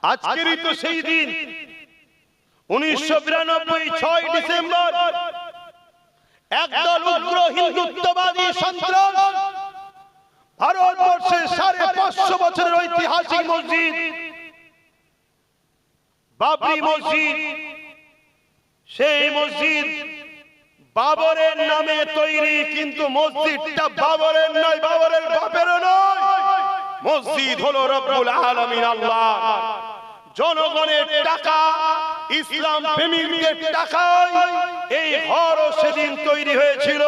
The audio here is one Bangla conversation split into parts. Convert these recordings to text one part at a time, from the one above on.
আজকেরই তো সেই দিন 1992 6 ডিসেম্বর একদল উগ্র হিন্দুত্ববাদী সন্ত্রাস ভারতবর্ষের 550 বছরের ঐতিহাসিক মসজিদ বাবরি মসজিদ, সেই মসজিদ বাবরের নামে তৈরি, কিন্তু মসজিদটা বাবরের নয়, বাবরের বাপেরও নয়। মসজিদ হলো রব্বুল আলামিন আল্লাহ। জনগণের টাকা, ইসলাম প্রেমীদের টাকায় এই ঘর সেদিন তৈরি হয়েছিল।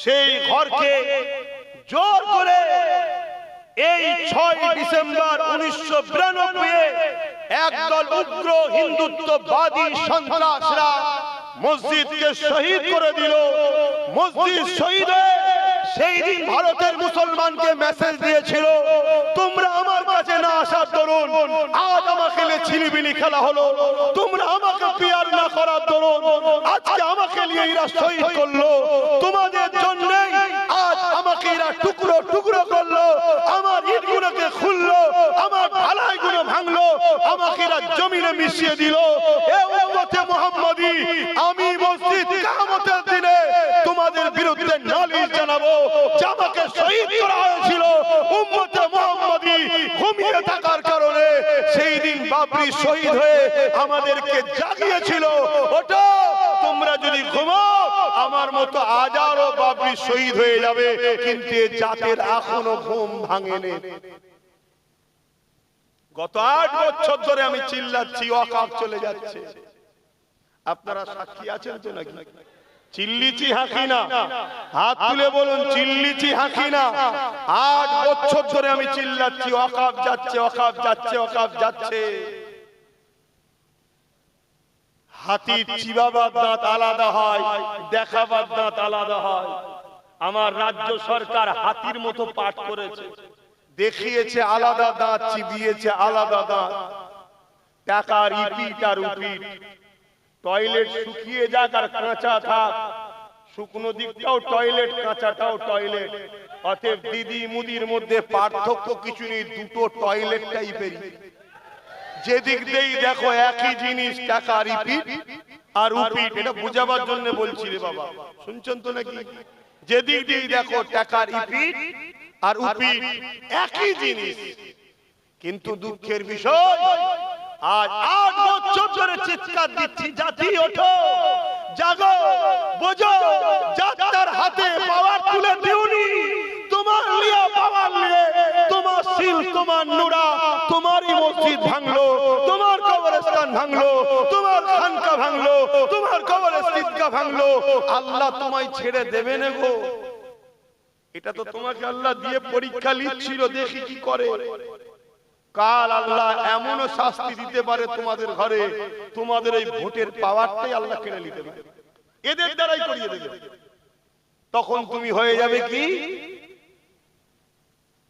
সেই ঘরকে জোর করে এই 6 ডিসেম্বর 1992 একদল উগ্র হিন্দুত্ববাদী সন্ত্রাসরা মসজিদকে শহীদ করে দিল। মসজিদ শহীদ হয়ে সেই দিন ভারতের মুসলমানকে মেসেজ দিয়েছিল, তোমরা আমার কাছে না আসার দরুন আজ আমাকে ছিনিবিনি খেলা হলো, তোমরা আমাকে পিয়ার না করার দরুন আজকে আমাকে নিয়ে এরা শহীদ করলো, তোমাদের জন্যই আজ আমাকে এরা টুকরো টুকরো করলো, আমার ইটগুলোকে খুললো, আমার ঢালাইগুলো ভাঙলো, আমাকে এরা জমিনে মিশিয়ে দিল। এ উম্মতে মুহাম্মাদি, আমি মসজিদ কিয়ামতের দিনে তোমাদের বিরুদ্ধে নালিশ জানাবো যে আমাকে শহীদ করা হয়েছিল। উম্মতে মুহাম্মাদি ঘুমিয়ে থাকার কারণে সেই দিন বাবরি শহীদ হয়ে আমাদেরকে জাগিয়েছিল। ওটা তোমরা যদি ঘুমাও আমার মতো হাজারো বাবরি শহীদ হয়ে যাবে, কিন্তু এই জাতের এখনো ঘুম ভাঙেনি। গত 8 বছর ধরে আমি চিল্লাচ্ছি ওয়াকফ চলে যাচ্ছে, আপনারা সাক্ষী আছেন তো নাকি? চিল্লিছি হাঁকি না, হাত তুলে বলুন চিল্লিছি হাঁকি না। 8 বছর ধরে আমি চিল্লাচ্ছি ওয়াকফ যাচ্ছে, ওয়াকফ যাচ্ছে, ওয়াকফ যাচ্ছে। হাতির চিবাবার দাঁত আলাদা হয়, দেখাবার দাঁত আলাদা হয়। আমার রাজ্য সরকার হাতির মতো পাঠ করেছে, দেখিয়েছে আলাদা দাঁত, চিবিয়েছে আলাদা দাঁত। টাকার ইপিট আর উপিট, টয়লেট শুকিয়ে যাক আর কাঁচা থাক, শুকনো দিকটাও টয়লেট, কাঁচাটাও টয়লেট। অতএব দিদি মুদির মধ্যে পার্থক্য কিছু নেই, দুটো টয়লেট টাইপেরই। যেদিক দিয়েই দেখো একই জিনিস, টাকার ইপিট আর উপিট। এটা বুঝাবার জন্য বলছি রে বাবা, শুনছেন তো নাকি? যেদিক দিয়েই দেখো টাকার ইপিট আর উপিট একই জিনিস, কিন্তু দুঃখের বিষয় আজ 8 বছর ধরে চিৎকার দিচ্ছি, জাতি ওঠো, জাগো, বোঝো, যাত্রার হাতে পাওয়ার তুলে দিওনি। তোমার লিয়া পাওয়ার নিয়ে তোমার শিল, তোমার নুরা, তোমারই মসজিদ ভাঙলো, তোমার কবরস্থান ভাঙলো, তোমার খানকা ভাঙলো, তোমার কবরের ঈদগাহ ভাঙলো। আল্লাহ তোমায় ছেড়ে দেবে না গো। এটা তো তোমাকে আল্লাহ দিয়ে পরীক্ষা নিচ্ছিল, দেখি কি করে। কাল আল্লাহ এমন শাস্তি দিতে পারে তোমাদের ঘরে, তোমাদের এই ভোটের পাওয়ারটাই আল্লাহ কেড়ে নিতে পারে, এদের দ্বারাই করিয়ে দেবে। তখন তুমি হয়ে যাবে কি?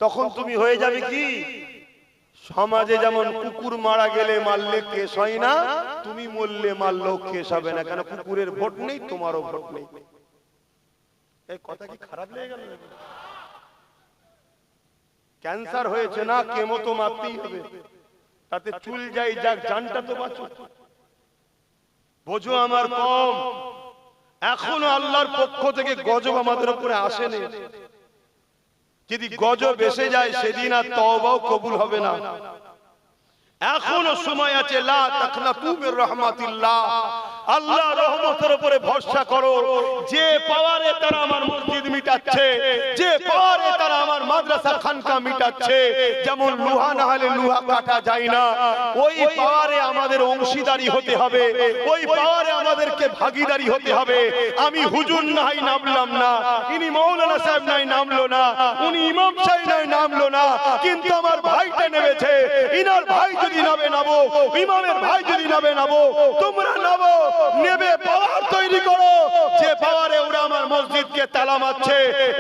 তখন তুমি হয়ে যাবে কি? সমাজে যেমন কুকুর মারা গেলে মারলে কেস হয় না, তুমি মরলে মারলেও কেস হবে না, কেন কুকুরের ভোট নেই, তোমারও ভোট নেই। এই কথা কি খারাপ লেগে গেল? ক্যান্সার হয়েছে না, কেমো তো মারতেই হবে, তাতে চুল যাই যাক, জানটা তো বাঁচো। বোঝো আমার কম, এখনো আল্লাহর পক্ষ থেকে গজব আমাদের উপরে আসেনি। যদি গজব এসে যায় সেদিন আর তওবাও কবুল হবে না। এখনো সময় আছে, লা তাকনাতু মির রাহমাতিল্লাহ, আল্লাহ রহমতের উপরে ভরসা করো। যে পাওয়ারে তারা আমার মসজিদ মিটাচ্ছে, যে পাওয়ারে তারা আমার মাদ্রাসা খানকা মিটাচ্ছে, যেমন লোহা না হলে লোহা কাটা যায় না, ওই পাওয়ারে আমাদের অংশীদারি হতে হবে, ওই পাওয়ারে আমাদেরকে ভাগীদারি হতে হবে। আমি হুজুর নাই নামলাম না, ইনি মৌলানা সাহেব নাই নামলো না, উনি ইমাম সাহেব নাই নামলো না, কিন্তু আমার ভাইটা নেমেছে। ইনার ভাই যদি নামে নামো, ইমামের ভাই যদি নামে নামো, তোমরা নামো, নেবে পাওয়ার তৈরি করো। যে পাওয়ারে ওরা আমার মসজিদকে তালা মারছে,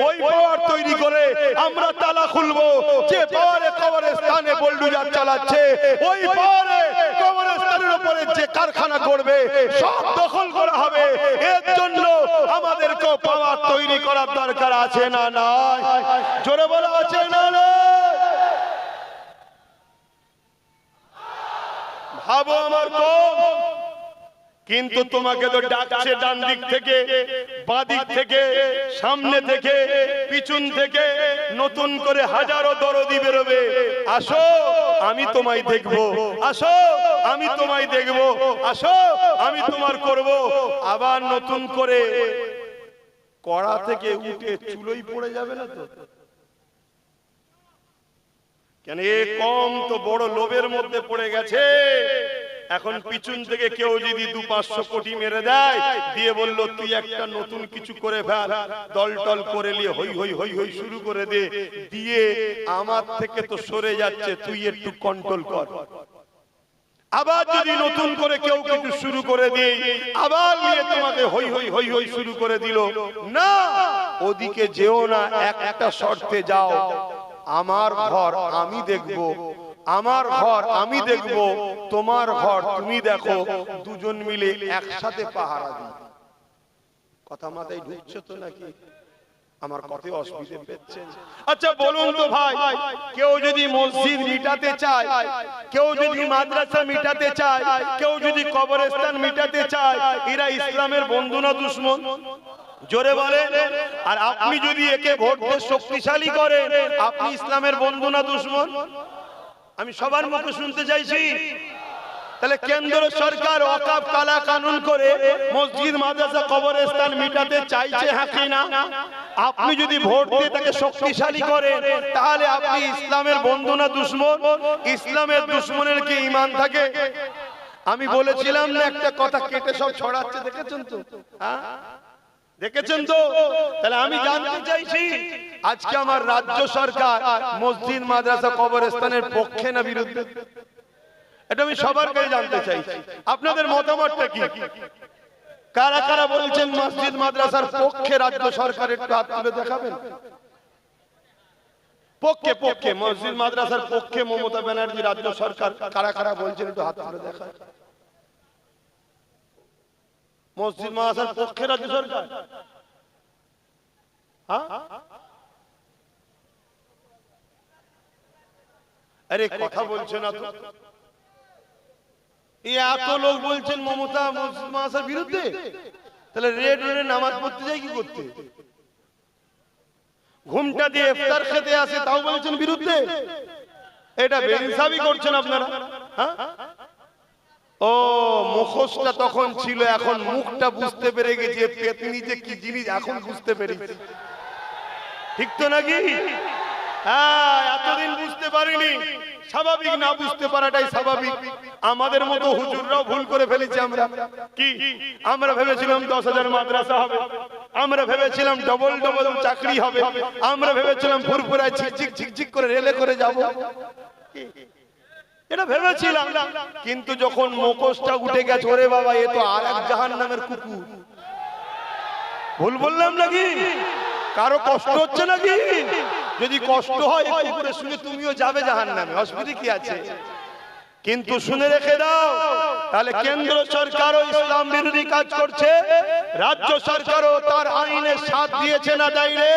ওই পাওয়ার তৈরি করে আমরা তালা খুলবো। যে পাওয়ারে কবরস্থানে বুলডোজার চালাচ্ছে, ওই পাওয়ারে কবরস্থানের উপরে যে কারখানা করবে সব দখল করা হবে। এর জন্য আমাদেরকে পাওয়ার তৈরি করার দরকার আছে না নাই? জোরে বলা আছে না নাই? খাবো আমার কম, কিন্তু তোমাকে তো ডাকছে ডান দিক থেকে, বাঁ দিক থেকে, সামনে থেকে, পিছন থেকে, নতুন করে হাজারো দরদি বেরোবে। আসো আমি তোমায় দেখবো, আসো আমি তোমায় দেখবো, আসো আমি তোমার করব। আবার নতুন করে কড়া থেকে উঠে চুলোই পড়ে যাবে না তো? কেন এ কম তো বড় লোভের মধ্যে পড়ে গেছে। এখন পিছন থেকে কেউ যদি 200-500 কোটি মেরে দেয়, দিয়ে বলল তুই একটা নতুন কিছু করে ফেল, দল টল করে নিয়ে হই হই হই হই শুরু করে দে, দিয়ে আমার থেকে তো সরে যাচ্ছে, তুই একটু কন্ট্রোল কর। আবার যদি নতুন করে কেউ কিছু শুরু করে দিয়ে আবার নিয়ে তোমাকে হই হই হই হই শুরু করে দিল, না ওদিকে যেও না, একটা শর্তে যাও, আমার ঘর আমি দেখব, আমার ঘর আমি দেখব, তোমার ঘর তুমি দেখো, দুজন মিলে একসাথে পাহারা দিই। কথা মাথায় ঢুকছে তো নাকি? আমার কথায় অসুবিধা পেয়েছেন? আচ্ছা বলুন তো ভাই, কেউ যদি মসজিদ মিটাতে চায়, কেউ যদি মাদ্রাসা মিটাতে চায়, কেউ যদি কবরস্থান মিটাতে চায়, এরা ইসলামের বন্ধু না দুশমন? জোরে বলেন। আর আপনি যদি একে ভোট দিয়ে শক্তিশালী করেন, আপনি ইসলামের বন্ধু না দুশমন? আমি সবার মুখে শুনতে চাইছি। তাহলে কেন্দ্র সরকার ওয়াকফ কালা কানুন করে মসজিদ মাদ্রাসা কবরস্থান মিটাতে চাইছে, হ্যাঁ কি না? আপনি যদি ভোট দিয়ে তাকে শক্তিশালী করেন, তাহলে আপনি ইসলামের বন্ধু না দুশমন? ইসলামের দুশমনের কি ঈমান থাকে? আমি বলেছিলাম না একটা কথা কেটে সব ছড়াচ্ছে, দেখেছেন তো? হ্যাঁ দেখেছেন তো? তাহলে আমি জানতে চাইছি আজকে আমার রাজ্য সরকার মসজিদ মাদ্রাসা কবরস্থানের পক্ষে না বিরুদ্ধে? এটা আমি সবার কাছে জানতে চাইছি, আপনাদের মতামতটা কি? কারা কারা বলছেন মসজিদ মাদ্রাসার পক্ষে রাজ্য সরকার? একটু হাত তুলে দেখাবেন। পক্ষে পক্ষে মসজিদ মাদ্রাসার পক্ষে মমতা ব্যানার্জি রাজ্য সরকার কারা কারা বলছেন একটু হাত তুলে দেখান। মসজিদ মাদ্রাসার পক্ষে রাজ্য সরকার? হ্যাঁ আরে কথা বলছে না তো? এত লোক বলছেন মমতা মসজিদ মাদ্রাসার বিরুদ্ধে, তাহলে রেড রোডে নামাজ পড়তে যায় কি করতে? ঘুমটা দিয়ে ইফতার খেতে আসে তাও বলছেন বিরুদ্ধে। এটা বেইনসাফি করছেন আপনারা। হ্যাঁ ও মুখোশটা তখন ছিল, এখন মুখটা বুঝতে পেরে গেছে পেতনি যে কি জিনিস, এখন বুঝতে পেরেছি। ঠিক তো নাকি? হ্যাঁ এতদিন বুঝতে পারিনি, স্বাভাবিক, না বুঝতে পারাটাই স্বাভাবিক। আমাদের মতো হুজুররাও ভুল করে ফেলেছি। আমরা কি আমরা ভেবেছিলাম 10,000 মাদ্রাসা হবে, আমরা ভেবেছিলাম ডবল ডবল চাকরি হবে, আমরা ভেবেছিলাম ফুরফুরায় ঝিকঝিক ঝিকঝিক করে রেলে করে যাব, এটা ভেবেছিলাম। কিন্তু যখন মুখোশটা উঠে গেছে, ওরে বাবা এ তো আরেক জাহান্নামের কুকুর। ভুল বললাম নাকি? কারো কষ্ট হচ্ছে নাকি? যদি কষ্ট হয় একটু করে শুনে তুমিও যাবে জাহান্নামে, অসুবিধা কি আছে? কিন্তু শুনে রেখে দাও, তাহলে কেন্দ্র সরকারও ইসলাম বিরোধী কাজ করছে, রাজ্য সরকারও তার আইনের সাথ দিয়েছে না দেয়নি?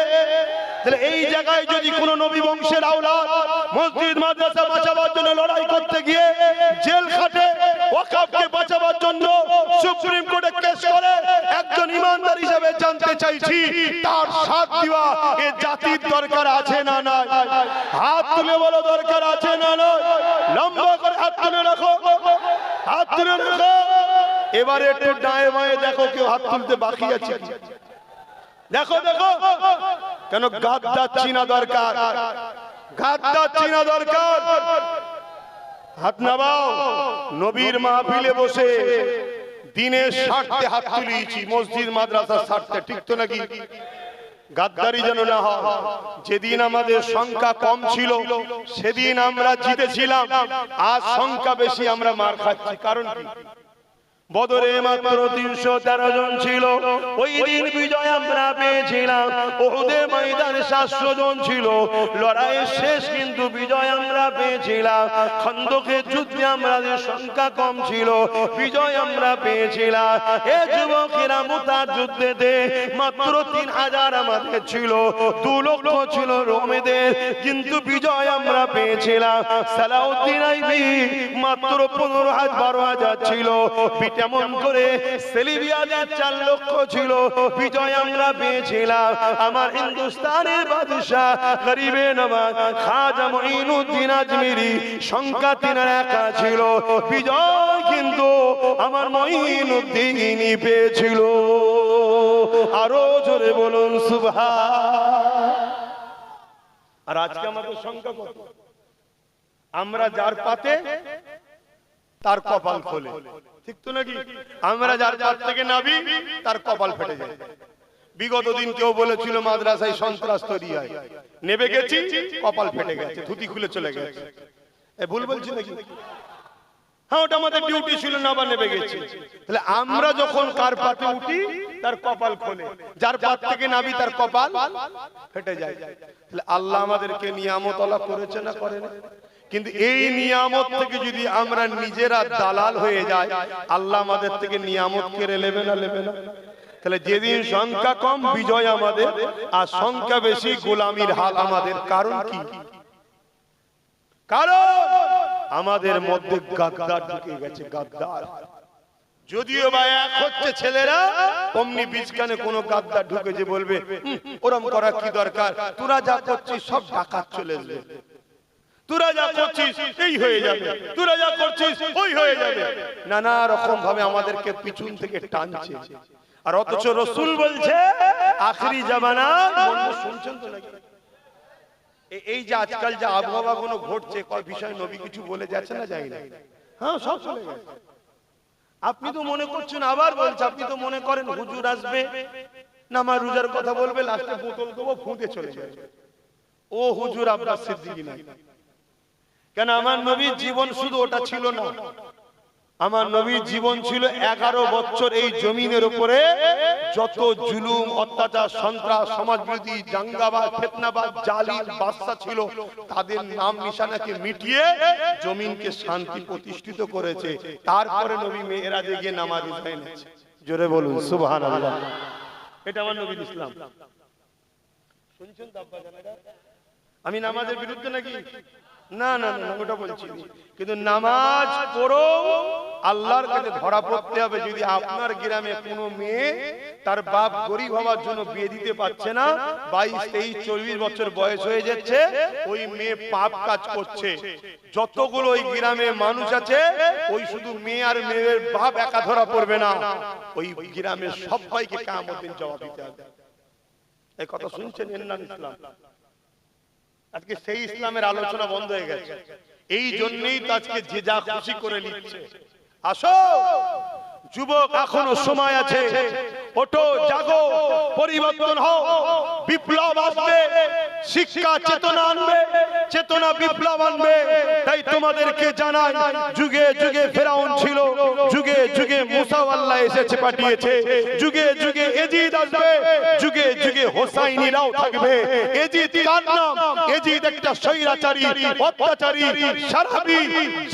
তাহলে এই জায়গায় যদি কোন নবী বংশের আওলাদ মসজিদ মাদ্রাসা বাঁচাবার জন্য লড়াই করতে গিয়ে জেল খাটে, ওয়াকফকে বাঁচাবার জন্য সুপ্রিম কোর্টে কেস করে, একজন ইমানদার হিসেবে জানতে চাইছি তার সাথ দেওয়া এ জাতির দরকার আছে না নাই? হাত তুলে বলো দরকার আছে না নয়? লম্বা করে হাত তুলে রাখো, হাত তুলে রাখো। এবারে একটু ডায়ে বাঁয়ে দেখো কেউ হাত তুলতে বাকি আছে। দেখো দেখো, কেন গাদ্দার চিনা দরকার, গাদ্দার চিনা দরকার। হাত নামাও। নবীর মাহফিলে বসে দিনের স্বার্থে হাত তুলিয়েছি, মসজিদ মাদ্রাসার স্বার্থে, ঠিক তো নাকি? গাদ্দারি যেন না হয়। যেদিন আমাদের সংখ্যা কম ছিল সেদিন আমরা জিতেছিলাম, আজ সংখ্যা বেশি আমরা মার খাচ্ছি। কারণ কি? বদরে মাত্র 313 জন ছিল, ওই দিন বিজয় আমরা পেয়েছিলাম। উহুদের ময়দানে 700 জন ছিল, লড়াইয়ের শেষ কিন্তু বিজয় আমরা পেয়েছিলাম। খন্দকের যুদ্ধে আমাদের সংখ্যা কম ছিল, বিজয় আমরা পেয়েছিলাম। এ যুবকেরা মুতার যুদ্ধেতে মাত্র 3000 আমাদের ছিল, 2 লক্ষ ছিল রোমেদের, কিন্তু বিজয় আমরা পেয়েছিলাম। সালাউদ্দিন আইবি মাত্র 15,000-12,000 ছিল। তেমন করে সেলিবিয়াদের 4 লক্ষ ছিল। বিজয় আমরা পেয়েছিলাম। আমার হিন্দুস্তানের বাদশাহ গরিবে নওয়াজ খাজা মঈনুদ্দিন আজমিরি সংখ্যা 3 একা ছিল। বিজয় কিন্তু আমার মঈনুদ্দিনই পেয়েছিল। আরো জোরে বলুন সুবহান। আর আজকে আমাদের সংখ্যা কত? আমরা যার পাতে তার কপাল খোলে, ঠিক তো নাকি? আমরা যার পাত থেকে নাবি তার কপাল ফেটে যায়। বিগত দিন কেউ বলেছিল মাদ্রাসায় সন্ত্রাস তৈরি হয়, নেবে গেছি কপাল ফেটে গেছে, ধুতি খুলে চলে গেছে। এ ভুল বলছি নাকি? হ্যাঁ, ওটা আমাদের ডিউটি ছিল না, বা নেবে গেছি। তাহলে আমরা যখন কার পাতে উঠি তার কপাল খোলে, যার পাত থেকে নাবি তার কপাল ফেটে যায়। তাহলে আল্লাহ আমাদেরকে নিয়ামত আল্লাহ করেছে না করেন? কিন্তু এই নিয়ামত থেকে যদি আমরা নিজেরা দালাল হয়ে যাই, আল্লাহ আমাদের থেকে নিয়ামত কেড়ে নেবে না, নেবে না? তাহলে যেদিন সংখ্যা কম বিজয় আমাদের, আর সংখ্যা বেশি গোলামির হাল আমাদের। কারণ কি? কারণ আমাদের মধ্যে গাদ্দার ঢুকে গেছে, গাদ্দার। যদিও বা এক হচ্ছে ছেলেরা, অমনি বীজখানে কোন গাদ্দার ঢুকেছে, বলবে ওরম করা কি দরকার, তোরা যা করছিস সব ডাকাত চলে আসবে, তোরা যা করছিস এই হয়ে যাবে, তোরা যা করছিস ওই হয়ে যাবে। নানা রকম ভাবে আমাদেরকে পিছন থেকে টানছে। আর অথচ রাসূল বলছে আখেরি জামানা, শুনছেন তো নাকি? এই যে আজকাল যে আবহাওয়া গুলো ঘটছে, কয় বিষয় নবী কিছু বলে যাচ্ছে না, যায় না? হ্যাঁ, সব চলে গেছে। আপনি তো মনে করছেন, আবার বলছে, আপনি তো মনে করেন হুজুর আসবে নামাজ রোজার কথা বলবে, লাস্টে বোতল দেবো ফুঁতে চলে যাবে। ও হুজুর আব্বাস সিদ্দিকী নাই। কেন? আমার নবীর জীবন শুধু ওটা ছিল না। আমার নবীর জীবন ছিল 11 বছর এই জমিনের উপরে যত জুলুম, অত্যাচার, সন্ত্রাস, সমাজবিরোধী, দাঙ্গাবাজ, ফিতনাবাজ, জালিম বাদশা ছিল, তাদের নাম নিশানাকে মিটিয়ে জমিনকে শান্তি প্রতিষ্ঠিত করেছে। তারপরে নবী মেরাজে গিয়ে নামাজ উঠায় নিয়েছে। জোরে বলুন সুবহানাল্লাহ। এটা আমার নবীর ইসলাম। শুনছেন তো আব্বা জানেরা? আমি নামাজের বিরুদ্ধে নাকি? না না না, ওটা বলছি। কিন্তু নামাজ পড়ো, আল্লাহর কাছে ধরা পড়তে হবে। যদি আপনার গ্রামে কোনো মেয়ে তার বাপ গরিব হওয়ার জন্য বিয়ে দিতে পারছে না, 22, 23, 24 বছর বয়স হয়ে যাচ্ছে, ওই মেয়ে পাপ কাজ করছে। যতগুলো ওই গ্রামে মানুষ আছে, ওই শুধু মেয়ে আর মেয়ের বাপ একা ধরা পড়বে না, ওই গ্রামের সবাইকে কিয়ামত দিন জবাব দিতে হবে। এই কথা শুনছেন? এর নাম ইসলাম। আজকে সেই ইসলামের আলোচনা বন্ধ হয়ে গেছে। এই জন্যই তো আজকে যে যা খুশি করে নিচ্ছে। আসো যুবক, এখনো সময় আছে, ওঠো, জাগো, পরিবর্তন হও, বিপ্লব আসবে, শিক্ষা চেতনা আনবে, চেতনা বিপ্লব আনবে। তাই তোমাদেরকে জানাই, যুগে যুগে ফেরাউন ছিল, যুগে যুগে মুসা আল্লাহ এসেছে পাঠিয়েছে, যুগে যুগে এজিদ আসবে, যুগে যুগে হোসাইনিরাও থাকবে। এজিদ কার নাম? এজিদ একটা স্বৈরাচারী, অত্যাচারী, সারাবি,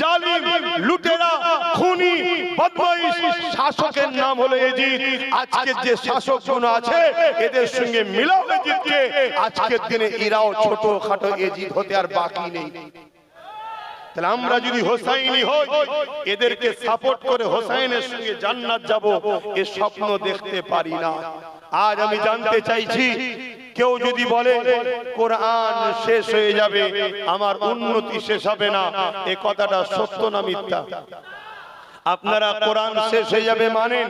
জালিম, লুটেরা, খুনি, বদমাইশ শাসকের নাম হলো এজিদ। আজকে যে শাসকগুলো আছে, এদের সঙ্গে মিলাও এজিদকে। আজকের দিনে এরাও ছোটখাটো এজিদ হতে আর বাকি নেই। তাহলে আমরা যদি হোসাইনি হই, এদেরকে সাপোর্ট করে হোসাইনের সঙ্গে জান্নাত যাব, এ স্বপ্ন দেখতে পারি না। আজ আমি জানতে চাইছি, কেউ যদি বলে কোরআন শেষ হয়ে যাবে, আমার উন্নতি শেষ হবে না, এ কথাটা সত্য না মিথ্যা? আপনারা কোরআন শেষ হয়ে যাবে মানেন?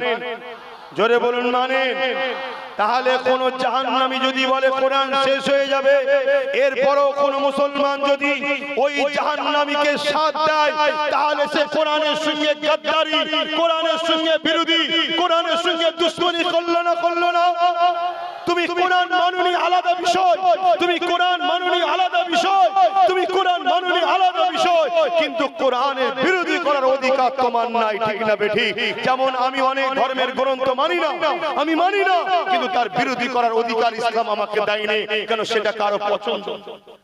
জোরে বলুন মানেন? তাহলে কোন জাহান্নামী যদি বলে কোরআন শেষ হয়ে যাবে, এরপরও কোন মুসলমান যদি ওই জাহান্নামীকে সাথ দেয়, তাহলে সে কোরআনের সঙ্গে গাদ্দারি, কোরআনের সঙ্গে বিরোধী, কোরআনের সঙ্গে দুশমনি করলো না, করলো না? তুমি কোরআন মানুনি আলাদা বিষয়, তুমি কোরআন মানুনি আলাদা বিষয়, তুমি কোরআন মানুনি আলাদা বিষয়, কিন্তু কোরআনের বিরোধী করার অধিকার তোমার নাই, ঠিক না বেঠিক? যেমন আমি অনেক ধর্মের গ্রন্থ মানি না, আমি মানি না, কিন্তু তার বিরোধী করার অধিকার ইসলাম আমাকে দেয়নি। কেন? সেটা কারো পছন্দ,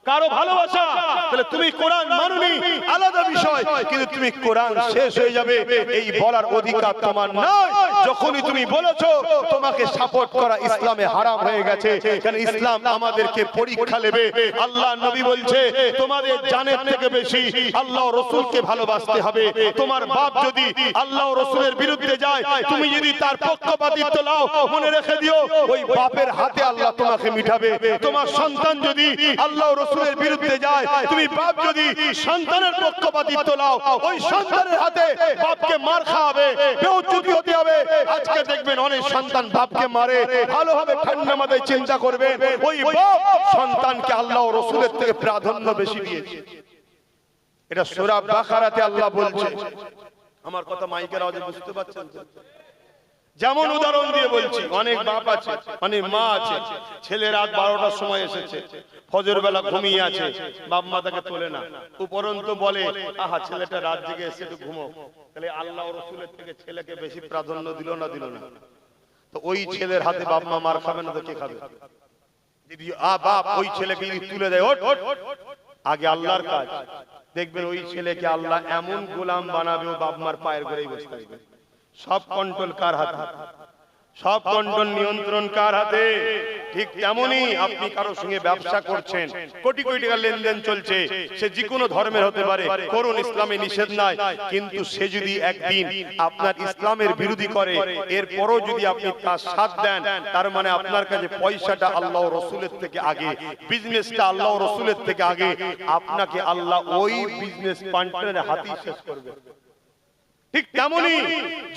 কারো ভালোবাসা। তাহলে তুমি কোরআন মানুনি আলাদা বিষয়, কিন্তু তুমি কোরআন শেষ হয়ে যাবে এই বলার অধিকার তোমার নাই। যখনই তুমি বলেছো তোমাকে সাপোর্ট করা ইসলামে হারাম হয়ে গেছে, কারণ ইসলাম আমাদেরকে পরীক্ষা নেবে। আল্লাহ নবী বলছে তোমাদের জানের থেকে বেশি আল্লাহ রাসূলকে ভালোবাসতে হবে। তোমার বাপ যদি আল্লাহ রাসূলের বিরুদ্ধে যায়, তুমি যদি তার পক্ষপাতিত্ব নাও, মনে রেখে দিও ওই বাপের হাতে আল্লাহ তোমাকে মিটাবে। তোমার সন্তান যদি আল্লাহ রাসূলের বিরুদ্ধে যায়, তুমি বাপ যদি সন্তানের পক্ষপাতিত্ব নাও, ওই সন্তানের হাতে বাপকে মার খাওয়াবে, বেউজ্জতি হতে হবে। আজকে দেখবেন অনেক সন্তান বাপকে মারে, ভালোভাবে ঠান্ডা মাথায় চিন্তা করবেন ওই বাপ সন্তানকে আল্লাহ রাসূলের থেকে প্রাধান্য বেশি দিয়েছে। এটা সূরা বাকারাতে আল্লাহ বলছে। আমার কথা মাইকের আওয়াজে বুঝতে পারছেন? যেমন উদাহরণ দিয়ে বলছি, অনেক বাপ আছে, অনেক মা আছে, ছেলে রাত 12টার সময় এসেছে, ফজর বেলা ঘুমিয়ে আছে, বাপ মা তাকে তোলে না, উপরন্ত বলে আহা ছেলেটা রাত জেগে এসে একটু ঘুমো। তাহলে আল্লাহ রাসূলের থেকে ছেলেকে বেশি প্রাধান্য দিল না দিল না? তো ওই ছেলের হাতে বাপ মা মার খাবে না তো কে খাবে? যদি বাপ ওই ছেলেকে যদি তুলে দেয়, ওঠ আগে আল্লাহর কাজ, দেখবেন ওই ছেলেকে আল্লাহ এমন গোলাম বানাবে, ও বাপ মার পায়ের গোড়ায় বসে থাকবে। সব কন্ট্রোল কার হাতে? সব কন্ট্রোল নিয়ন্ত্রণ কার হাতে? ঠিক তেমনি আপনি কারো সঙ্গে ব্যবসা করছেন, কোটি কোটি টাকা লেনদেন চলছে, সে যে কোনো ধর্মের হতে পারে, করুন, ইসলামে নিষেধ নাই, কিন্তু সে যদি একদিন আপনার ইসলামের বিরোধী করে, এরপরও যদি আপনি তার সাথ দেন, তার মানে আপনার কাছে পয়সাটা আল্লাহ রাসূলের থেকে আগে, বিজনেসটা আল্লাহ রাসূলের থেকে আগে, আপনাকে আল্লাহ ওই বিজনেস পার্টনারের হাতেই শেষ করবে। ঠিক তেমনি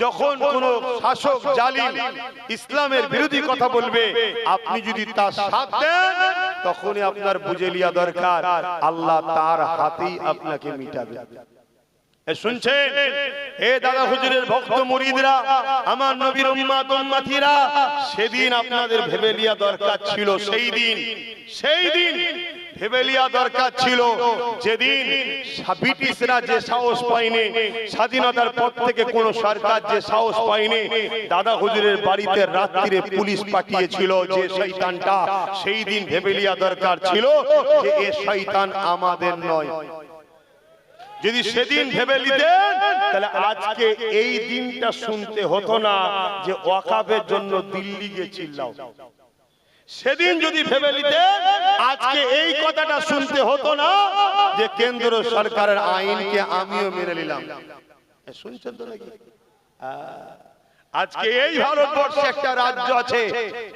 যখন কোন শাসক জালিম ইসলামের বিরোধী কথা বলবে, আপনি যদি তার সাথ দেন, তখনই আপনার বুঝে লিয়া দরকার আল্লাহ তার হাতেই আপনাকে মিটাবে। শুনছেন হে দাদা হুজুরের ভক্ত মুরিদরা, আমার নবীর উম্মত উম্মতিরা, সেদিন আপনাদের ভেবে লিয়া দরকার ছিল, সেই দিন ভেবে লিয়া দরকার ছিল যেদিন ব্রিটিশরা যে সাহস পায়নি, স্বাধীনতার পর থেকে কোন সরকার যে সাহস পায়নি, দাদা হুজুরের বাড়িতে রাত্রিরে পুলিশ পাঠিয়েছিল যে শয়তানটা, সেই দিন ভেবে লিয়া দরকার ছিল যে এ শয়তান আমাদের নয়। যদি সেদিন ভেবে নিতেন, তাহলে আজকে এই দিনটা শুনতে হতো না যে ওয়াকাফের জন্য দিল্লি গিয়ে চিল্লাও। সেদিন যদি ভেবে নিতেন, আজকে এই কথাটা শুনতে হতো না যে কেন্দ্র সরকারের আইনকে আমিও মেনে নিলাম। শুনছেন তো নাকি? আজকে এই ভারতবর্ষে একটা রাজ্য আছে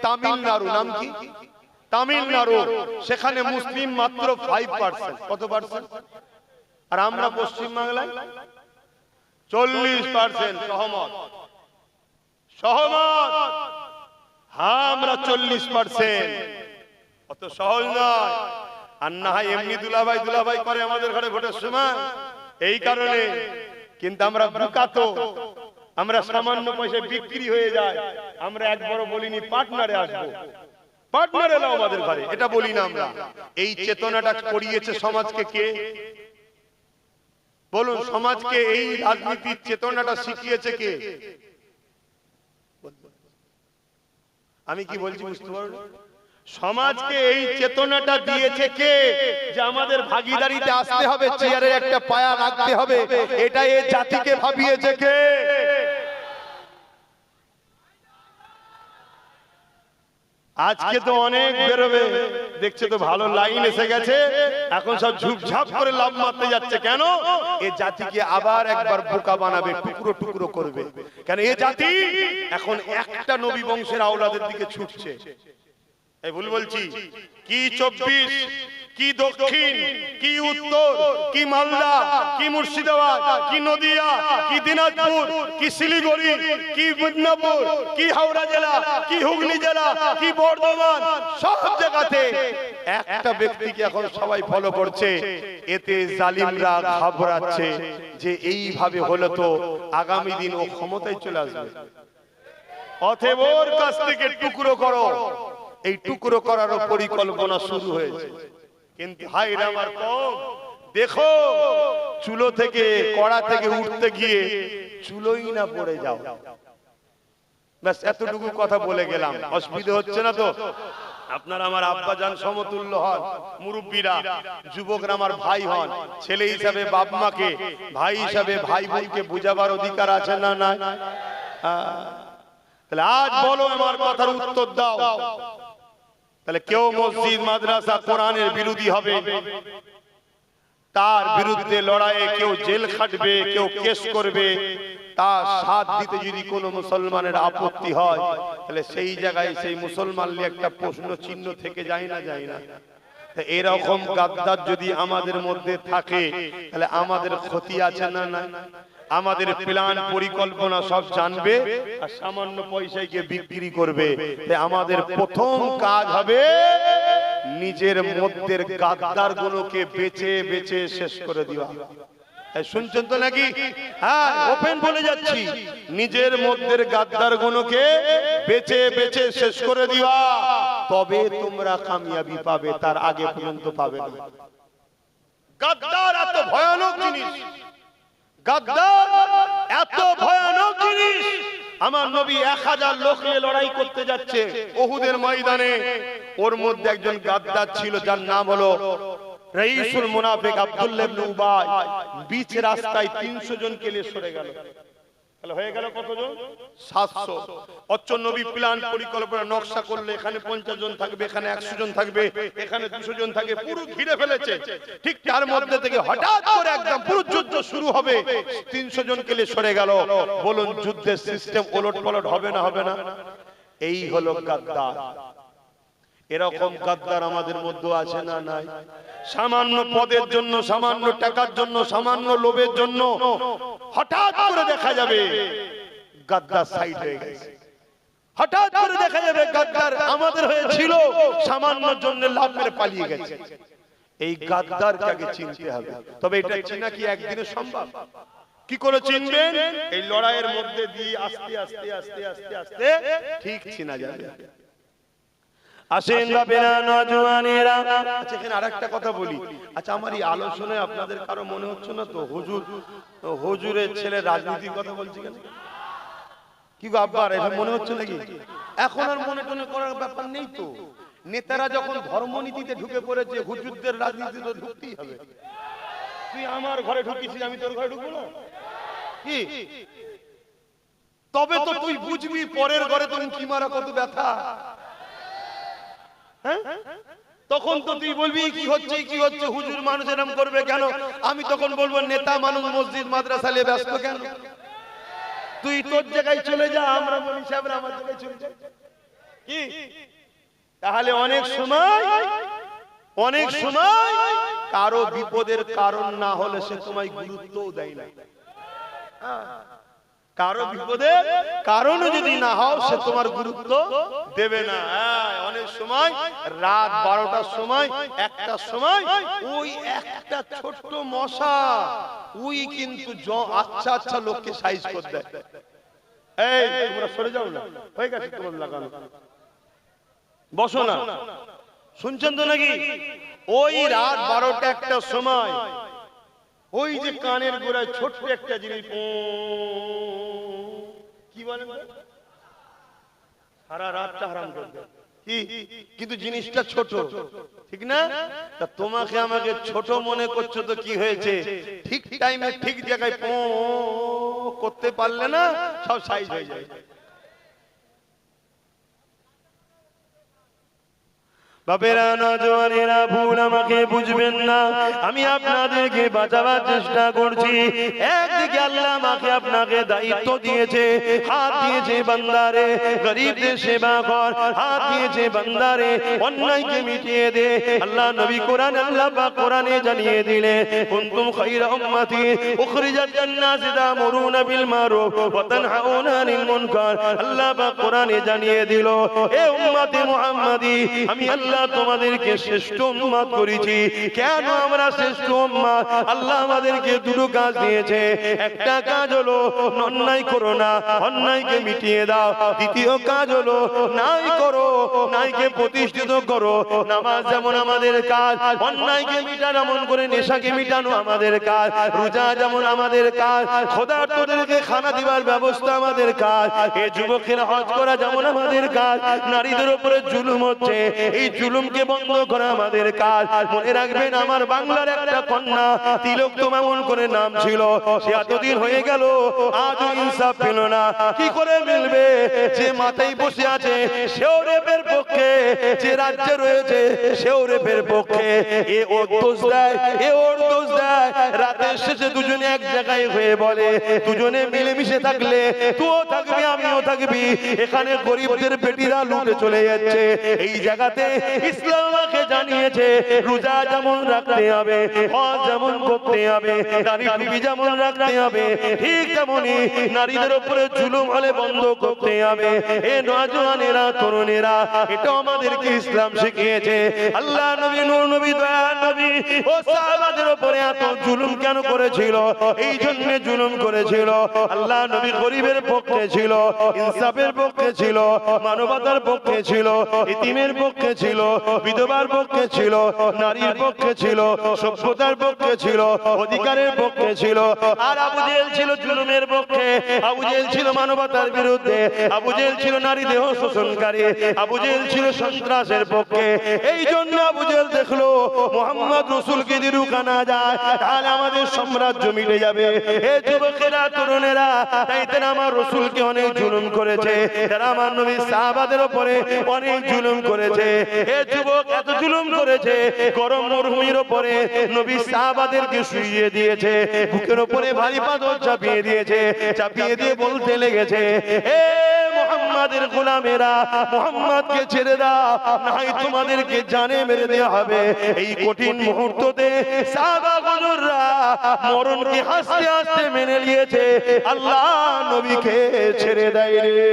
তামিলনাড়ু, নাম কি? তামিলনাড়ু। সেখানে মুসলিম মাত্র 5%। কত পার্সেন্ট? আর আমরা পশ্চিম বাংলায় 40%। সহমত? হ্যাঁ, আমরা 40%। অত সহজ নয়। আর না হয় এমনি দুলাভাই করে আমাদের ঘরে ভোটের সময়, এই কারণে। কিন্তু আমরা বোকা তো, আমরা সামান্য পয়সা বিক্রি হয়ে যায়। আমরা একবারও বলিনি পার্টনারে আসবো, পার্টনারে এলো আমাদের ঘরে, এটা বলি না আমরা। এই চেতনাটা করিয়েছে সমাজকে কে? বলুন, সমাজকে এই রাজনীতির চেতনাটা শিখিয়েছে কে? আমি কি বলছি বুঝতে পারো? সমাজকে এই চেতনাটা দিয়েছে কে যে আমাদের ভাগীদারিতে আসতে হবে, চেয়ারে একটা পায়া রাখতে হবে, এটা এই জাতিকে ভাবিয়েছে কে? আজকে তো অনেক বেরোবে, দেখছে তো ভালো লাইন এসে গেছে, এখন সব ঝুপঝাপ করে লাভ মারতে যাচ্ছে। কেন? এ জাতিকে আবার একবার বোকা বানাবে, টুকরো টুকরো করবে। কেন? এ জাতি এখন একটা নবী বংশের আওলাদের দিকে ছুটছে। এই ভুল বলছি? কি 24, কি দক্ষিণ, কি উত্তর, কি মালদা, কি মুর্শিদাবাদ, কি নদিয়া, কি দিনাজপুর, কি শিলিগুড়ি, কি মিদনাপুর, কি হাওড়া জেলা, কি হুগলি জেলা, কি বর্ধমান, সব জায়গাতে একটা ব্যক্তিকে এখন সবাই ফলো করছে। এতে জালিমরা ঘাবড়াচ্ছে যে এইভাবে হলে তো আগামী দিন ও ক্ষমতায় চলে আসবে। অতএব ওর কাছ থেকে টুকরো করো। এই টুকরো করারও পরিকল্পনা শুরু হয়েছে। কিন্তু হায় রে আমার কম, দেখো চুলো থেকে, কড়া থেকে উঠতে গিয়ে চুলোই না পড়ে যাও। ব্যাস এতটুকু কথা বলে গেলাম। অসুবিধা হচ্ছে না তো? আপনারা আমার আব্বা জান সমতুল্য হন, মুরব্বীরা, যুবকরা আমার ভাই হন। ছেলে হিসাবে বাপ মাকে, ভাই হিসাবে ভাই বোনকে বুঝাবার অধিকার আছে না? না? তাহলে আজ বলো, আমার কথার উত্তর দাও। তাহলে কেউ মসজিদ মাদ্রাসা কোরআনের বিরোধী হবে, তার বিরুদ্ধে লড়াইয়ে কেউ জেল খাটবে, কেউ কেস করবে, তার সাথ দিতে যদি কোনো মুসলমানের আপত্তি হয়, তাহলে সেই জায়গায় সেই মুসলমান নিয়ে একটা প্রশ্ন চিহ্ন থেকে যায় না, যায় না? এরকম গাদ্দার যদি আমাদের মধ্যে থাকে, তাহলে আমাদের ক্ষতি আছে না? না, আমাদের প্ল্যান পরিকল্পনা সব জানবে আর সামান্য পয়সায় গিয়ে বিক্রি করবে। আমাদের প্রথম কাজ হবে নিজের মধ্যে গাদ্দার গুলোকে বেছে বেছে শেষ করে দেওয়া। শুনছেন তো নাকি? হ্যাঁ, ওপেন বলে যাচ্ছি, নিজের মধ্যে গাদ্দার গুলোকে বেছে বেছে শেষ করে দিবা, তবে তোমরা কামিয়াবি পাবে, তার আগে পর্যন্ত পাবে না। গাদ্দার এত ভয়ানক জিনিস, গাদ্দার এত ভয়ানক জিনিস। আমার নবী 1000 লোক নিয়ে লড়াই করতে যাচ্ছে উহুদের ময়দানে, ওর মধ্যে একজন গাদ্দার ছিল যার নাম হলো রাইসুল মুনাফিক আব্দুল্লাহ ইবনে উবাই। বিচ রাস্তায় 300 জনকে নিয়ে সরে গেল। তাহলে হয়ে গেল কতজন? 700। অচ্চর নবী প্ল্যান পরিকল্পনা নকশা করলে এখানে 50 জন থাকবে, এখানে 100 জন থাকবে, এখানে 200 জন থাকবে, পুরো ঘিরে ফেলেছে। ঠিক তার মধ্যে থেকে হঠাৎ করে একদম পুরো যুদ্ধ শুরু হবে, 300 জনকে নিয়ে সরে গেল। বলুন, যুদ্ধের সিস্টেম ওলটপালট হবে না? হবে না? এই হলো গাদ্দার। এরকম গাদ্দার আমাদের মধ্যে আছে না? নাই? সামান্য পদের জন্য, সামান্য টাকার জন্য, সামান্য লোভের জন্য হঠাৎ করে দেখা যাবে গাদ্দার সাইড হয়ে গেছে। হঠাৎ করে দেখা যাবে গাদ্দার আমাদের হয়েছিল, সামান্য জন্য লাভ মেরে পালিয়ে গেছে। এই গাদ্দারকে আগে চিনতে হবে। তবে এটা চিনা কি একদিনে সম্ভব? কি করে চিনবেন? এই লড়াইয়ের মধ্যে দিয়ে আস্তে আস্তে আস্তে আস্তে আস্তে ঠিক চিনা যাবে। আসেন বাবেরা, নওজওয়ানেরা। আচ্ছা, এখানে আরেকটা কথা বলি। আচ্ছা, আমার এই আলোচনায় আপনাদের কারো মনে হচ্ছে না তো হুজুরের ছেলে রাজনীতির কথা বলছি কেন? কি গো আব্বার, এটা মনে হচ্ছে নাকি? এখন আর মনে টনে করার ব্যাপার নেই তো। নেতারা যখন ধর্মনীতিতে ঢুকে পড়েছে, হুজুরদের রাজনীতি তো ঢুকতেই হবে। তুই আমার ঘরে ঢুকিস, আমি তোর ঘরে ঢুকবো না? কি? তবে তো তুই বুঝবি পরের ঘরে তোর কি মারা কত ব্যথা। তখন তো তুই বলবি কি হচ্ছে, কি হচ্ছে, হুজুর মানুষ এরকম করবে কেন? আমি তখন বলবো নেতা মানুষ মসজিদ মাদ্রাসা নিয়ে ব্যস্ত কেন? তুই তোর জায়গায় চলে যা, আমরা বলি সাহেবরা আমার জায়গায় চলে যা। কি? তাহলে অনেক সময় কারো বিপদের কারণ না হলে সে তোমায় গুরুত্বও দেয় না। কারো বিপদের কারণ যদি না হও, সে তোমার গুরুত্ব দেবে না। অনেক সময় রাত 12টার সময়, 1টার সময় ওই একটা ছোট্ট মশা ওই কিন্তু আচ্ছা আচ্ছা লোককে সাইজ করে দেয়। এই তোমরা সরে যাও না, হয়ে গেছে তোমার লাগানো, বসো না। শুনছেন তো নাকি? ওই রাত 12টা 1টার সময় ওই যে কানের গোড়ায় ছোট্ট একটা জিনিস, কি বলেন, সারা রাতটা হারাম করবে। কি? কিন্তু জিনিসটা ছোট, ঠিক না? তা তোমাকে আমাকে ছোট মনে করছো তো কি হয়েছে? ঠিক টাইমে ঠিক জায়গায় করতে পারলে না, সব সাইজ হয়ে যায়। বাবেরা, নওজওয়ানেরা, ভুল আমাকে বুঝবেন না। আমি আপনাদেরকে বাঁচাবার চেষ্টা করছি। একদিকে আল্লাহ আমাকে আপনাকে দায়িত্ব দিয়েছে, হাত দিয়েছে বান্দারে গরিবদের সেবা কর, হাত দিয়েছে বান্দারে অন্যায়কে মিটিয়ে দে। আল্লাহ নবী কোরআন, আল্লাহ পাক কোরআনে জানিয়ে দিলে, কুনতুম খায়রা উম্মাতি উখরিজাত লিন-নাসি তা'মুরুনা বিল মারুফ ওয়া তানহাউনা আনিল মুনকার। আল্লাহ পাক কোরআনে জানিয়ে দিল, এ উম্মতে মুহাম্মাদি, আমি আল্লাহ তোমাদেরকে শ্রেষ্ঠ উম্মত করেছি। কেন আমরা শ্রেষ্ঠ উম্মত? আল্লাহ আমাদেরকে দুটো কাজ দিয়েছে। একটা কাজ হলো অন্যায় করো না, অন্যায়কে মিটিয়ে দাও। দ্বিতীয় কাজ হলো নাই করো, নাইকে প্রতিষ্ঠিত করো। নামাজ যেমন আমাদের কাজ, অন্যায়কে মিটানো, এমন করে নেশাকে মিটানো আমাদের কাজ। রোজা যেমন আমাদের কাজ, ক্ষুধার্তদেরকে খানা দিবার ব্যবস্থা আমাদের কাজ। এই যুবকেরা হজ করা যেমন আমাদের কাজ। নারীদের উপরে জুলুম হচ্ছে, এই জুলুমকে বন্ধ করা আমাদের কাজ। মনে রাখবেন আমার বাংলার একটা কন্যা তিলোত্তমা এমন করে নাম ছিল, সে এতদিন হয়ে গেল আজও ইনসাফ পেল না। কি করে মিলবে? যে মাথায় বসে আছে সেও রেপের পক্ষে, যে রাজ্যে রয়েছে সেও রেপের পক্ষে। এ ওর দোষ দেয়, এ ওর দোষ দেয়। রাতের শেষে দুজনে এক জায়গায় হয়ে বলে দুজনে মিলেমিশে থাকলে তুইও থাকবি আমিও থাকবি। এখানে গরিবদের পেটিরা লুটে চলে যাচ্ছে। এই জায়গাতে ইসলাম আমাকে জানিয়েছে রোজা যেমন রাখতে হবে, হজ যেমন করতে হবে, দাড়ি টুপি যেমন রাখতে হবে, ঠিক তেমনি নারীদের উপরে জুলুম হলে বন্ধ করতে হবে। এ নওজওয়ানেরা, তরুণেরা, এটা আমাদেরকে ইসলাম শিখিয়েছে। আল্লাহ নবী, নূর নবী, দয়ার নবী ও সাহাবাদের উপরে এত জুলুম কেন করেছিল? এই জন্য জুলুম করেছিল। আল্লাহ নবী গরিবের পক্ষে ছিল, ইনসাফের পক্ষে ছিল, মানবতার পক্ষে ছিল, ইতিমের পক্ষে ছিল, বিধবার পক্ষে ছিল, নারীর পক্ষে ছিল, সভ্যতার পক্ষে ছিল, অধিকারের পক্ষে ছিল। আর আবু জেহেল ছিল জুলুমের পক্ষে, আবু জেহেল ছিল মানবতার বিরুদ্ধে, আবু জেহেল ছিল নারী দেহ শোষণকারী, আবু জেহেল ছিল সন্ত্রাসের পক্ষে। এই জন্য আবু জেহেল দেখলো মুহাম্মদ রাসূলকে যদি রুখানো যায় তাহলে আমাদের সাম্রাজ্য মিটে যাবে। এ যুবকেরা, তরুণেরা, তাই তারা আমার রাসূলকে অনেক জুলুম করেছে, তারা আমার নবী সাহাবাদের উপরে অনেক জুলুম করেছে। এ যুবক এত জুলুম করেছে, গরম মরুভূমির উপরে নবী সাহাবাদেরকে শুইয়ে দিয়েছে, বুকের উপরে ভারী পাথর চাপিয়ে দিয়েছে, চাপিয়ে দিয়ে বলতে লেগেছে এ মুহাম্মাদের গোলামেরা, মুহাম্মদকে ছেড়ে দাও, নাই তোমাদেরকে জানে মেরে দেওয়া হবে। এই কঠিন মুহূর্ততে সাহাবা হুজুররা মরণকে হাসতে হাসতে মেনে নিয়েছে। আল্লাহ নবীকে ছেড়ে দেয় রে।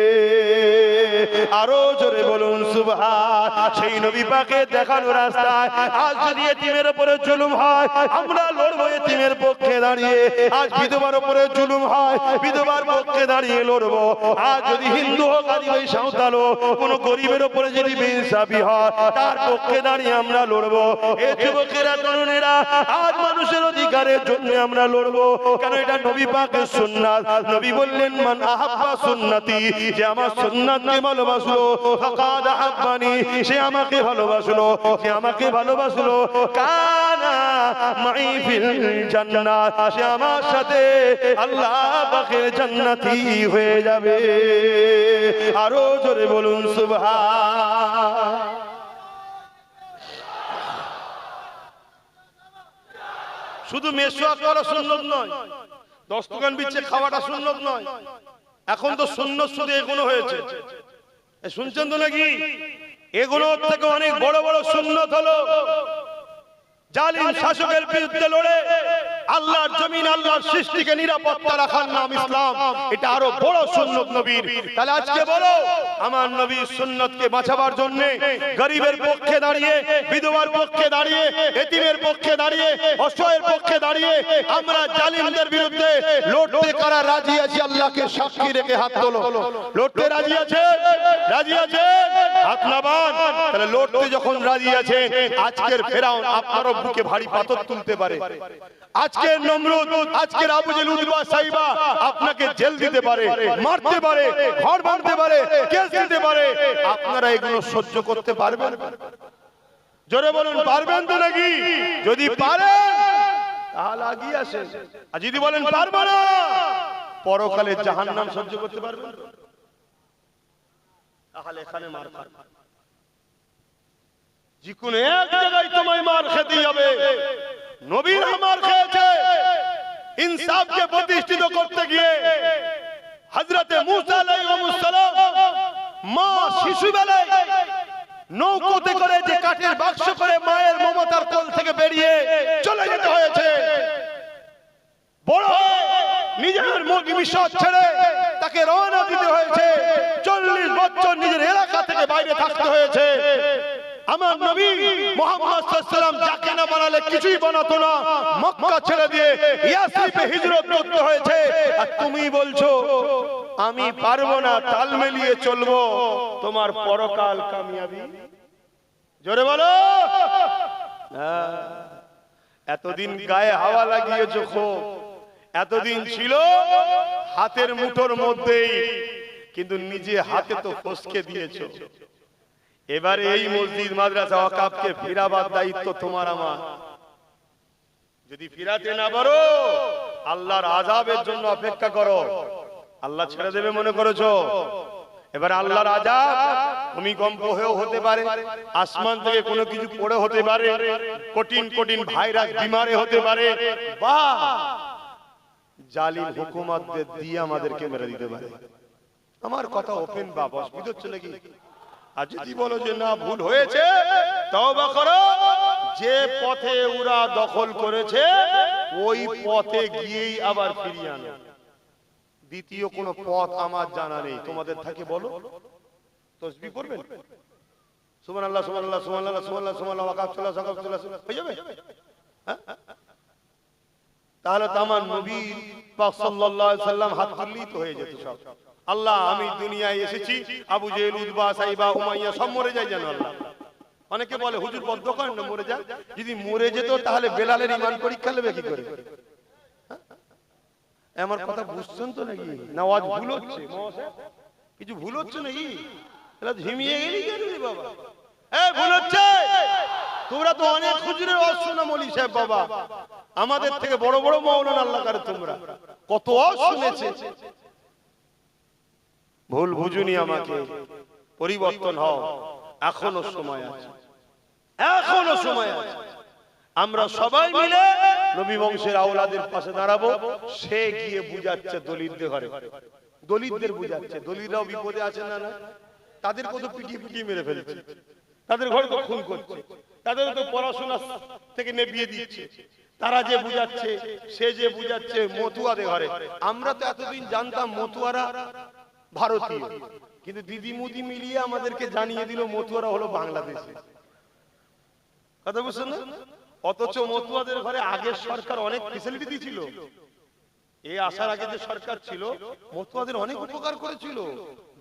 আরো জোরে বলুন সুবহান। সেই নবী পাকে দেখানো রাস্তায় আজ যদি এতিমের উপরে জুলুম হয় আমরা লড়বো এতিমের পক্ষে দাঁড়িয়ে। আজ বিধবার উপরে জুলুম হয় বিধবার পক্ষে দাঁড়িয়ে লড়বো। আজ যদি হিন্দু হোক, আদিবাসী, সাঁওতাল হোক, কোন গরিবের উপরে যদি বেইনসাফি হয় তার পক্ষে দাঁড়িয়ে আমরা লড়বো। এ যুবকেরা, তরুণেরা, আজ মানুষের অধিকারের জন্য আমরা লড়বো। কেন? এটা নবী পাকের সুন্নাত। নবী বললেন মান আহাব্বা সুন্নতি, যে আমার সুন্নাতকে ভালোবাসলো ফাকাদ আহাব্বানি, সে আমাকে ভালোবাসলো, সে আমাকে ভালোবাসলো। কানা মাই ফিল জান্নাত, সে আমার সাথে আল্লাহ পাকের জান্নাতি হয়ে যাবে। আরো জোরে বলুন সুবহান। শুধু মেসওয়াক করা সুন্নত নয়, দস্তকান বিচ্ছে খাওয়াটা সুন্নত নয়। এখন তো সুন্নত শুধু এগুলো হয়েছে, শুনছেন তো নাকি? এগুলোর থেকে অনেক বড় বড় সুন্নত হলো জালিম শাসকের বিরুদ্ধে লড়ে আল্লাহর জমিন, আল্লাহর সৃষ্টিকে নিরাপত্তা রাখার নাম ইসলাম। এটা আরো বড় সুন্নত নবীর। তাহলে আজকে বলো আমার নবী সুন্নতকে বাঁচাবার জন্য গরিবের পক্ষে দাঁড়িয়ে, বিধবার পক্ষে দাঁড়িয়ে, এতিমের পক্ষে দাঁড়িয়ে, অসহায়ের পক্ষে দাঁড়িয়ে আমরা জালিমদের বিরুদ্ধে লড়তে কারা রাজি আছি? আল্লাহকে সাক্ষী রেখে হাত তোলো। লড়তে রাজি আছে? রাজি আছে? হাত নামান। তাহলে লড়তে যখন রাজি আছে, আজকের ফেরাউন আপনারও বুকে ভারী পাথর তুলতে পারে। আজকের নমরুদ, আজকের আবু জেহেল, উতবা, সাইবা আপনাকে জেল দিতে পারে, মারতে পারে, ঘর ভাঙতে পারে, কেস দিতে পারে। আপনারা এগুলো সহ্য করতে পারবেন? জোরে বলুন, পারবেন তো নাকি? যদি পারেন তাহলে আগিয়ে আসেন, আর যদি বলেন পারবো না, পরকালে জাহান্নাম সহ্য করতে পারবেন? তাহলে এখানে মার খাবেন। যে কোনো এক জায়গায় তোমায় মার খেতে হবে। নবীরা মার খেয়েছে ইনসাফকে প্রতিষ্ঠিত করতে গিয়ে। হযরতে মুসা আলাইহিস সালাম মা শিশুবেলায় নৌকোতে করে, যে কাঠের বাক্স করে মায়ের মমতার কোল থেকে বেরিয়ে চলে যেতে হয়েছে। বড় হয়ে নিজের মিশর ছেড়ে তাকে রওনা দিতে হয়েছে। 40 বছর নিজের এলাকা থেকে বাইরে থাকতে হয়েছে। আমার নবী মুহাম্মদ সাল্লাল্লাহু আলাইহি ওয়াসাল্লাম যাকে না বানালে কিছুই বানাতো না, মক্কা ছেড়ে দিয়ে ইয়াসরিবে হিজরত করতে হয়েছে। আর তুমি বলছো আমি পারবো না, তাল মিলিয়ে চলবো, তোমার পরকাল কামিয়াবি। জোরে বলো। এতদিন গায়ে হাওয়া লাগিয়েছো খুব, এতদিন ছিল হাতের মুঠোর মধ্যেই, কিন্তু নিজে হাতে তো ফসকে দিয়েছো। এবারে এই মসজিদ মাদ্রাসা ওয়াকফকে ফিরাবার দায়িত্ব তোমার আমার। যদি ফিরাতে না পারো আল্লাহর আযাবের জন্য অপেক্ষা করো। আল্লাহ ছেড়ে দেবে মনে করেছো? এবার আল্লাহর আযাব ভূমিকম্প হয়েও হতে পারে, আসমান থেকে কোনো কিছু পড়ে হতে পারে, কঠিন কঠিন ভাইরাস বিমারে হতে পারে, বা জালিম হুকুমতদের দিয়ে আমাদেরকে মেরে দিতে পারে। আমার কথা ওপেন বা অসুবিধা হচ্ছে নাকি? আর যদি বলো যে না ভুল হয়েছে, তওবা করো। যে পথে ওরা দখল করেছে ওই পথে গিয়েই আবার ফিরিয়ে আনো। দ্বিতীয় কোনো পথ আমার জানা নেই। তোমাদের থাকে বলো, তাসবিহ পড়বেন, সুবহানাল্লাহ সুবহানাল্লাহ সুবহানাল্লাহ সুবহানাল্লাহ সুবহানাল্লাহ ওয়াকফ চলা হয়ে যাবে? তাহলে তো আমার নবী পাক সাল্লাল্লাহু আলাইহি সাল্লাম হাত তুললেই তো হয়ে যেত সব। আল্লাহ আমি দুনিয়ায় এসেছি, আবু জেহেল উতবা সাইবা উমাইয়া সব মরে যায় জানো আল্লাহ। অনেকে বলে হুজুর বদ্ধ করেন না, মরে যায়। যদি মরে যেত তাহলে বেলালের ঈমান পরীক্ষা নেবে কি করে? আমার কথা বুঝছেন তো নাকি? না আওয়াজ ভুল হচ্ছে? কিছু ভুল হচ্ছে নাকি? তাহলে ঝিমিয়ে গেলি কেন রে বাবা? ভুল হচ্ছে। তোমরা তো অনেক হুজুরের ওয়াজ শোনা মৌলভী সাহেব বাবা, আমাদের থেকে বড় বড় মাওলানা আল্লাহ করে তোমরা কত ওয়াজ শুনেছে। ভুল বুঝুনি, আমাকে পরিবর্তন হও, এখনো সময় আছে, এখনো সময় আছে। আমরা সবাই মিলে নবী বংশের আওলাদের পাশে দাঁড়াবো। সে গিয়ে বুঝাচ্ছে দলিতদের ঘরে, দলিতদের বুঝাচ্ছে। দলিতরাও বিপদে আছে না? না, তাদের কত পিটিয়ে পিটিয়ে মেরে ফেলছে, তাদের ঘরে তো খুন করছে, তাদের তো পড়াশোনা থেকে নেবিয়ে দিচ্ছে। তারা যে বুঝাচ্ছে, সে যে বুঝাচ্ছে মতুয়াদের ঘরে। আমরা তো এতদিন জানতাম মতুয়ারা ভারতীয়, কিন্তু দিদি মুদি মিলিয়ে আমাদেরকে জানিয়ে দিল মতুয়ারা হলো বাংলাদেশি। কথা বুঝছেন না? অথচ মতুয়াদের ঘরে আগের সরকার অনেক ফ্যাসিলিটি দিয়েছিল। এই আসার আগে যে সরকার ছিল মতুয়াদের অনেক উপকার করেছিল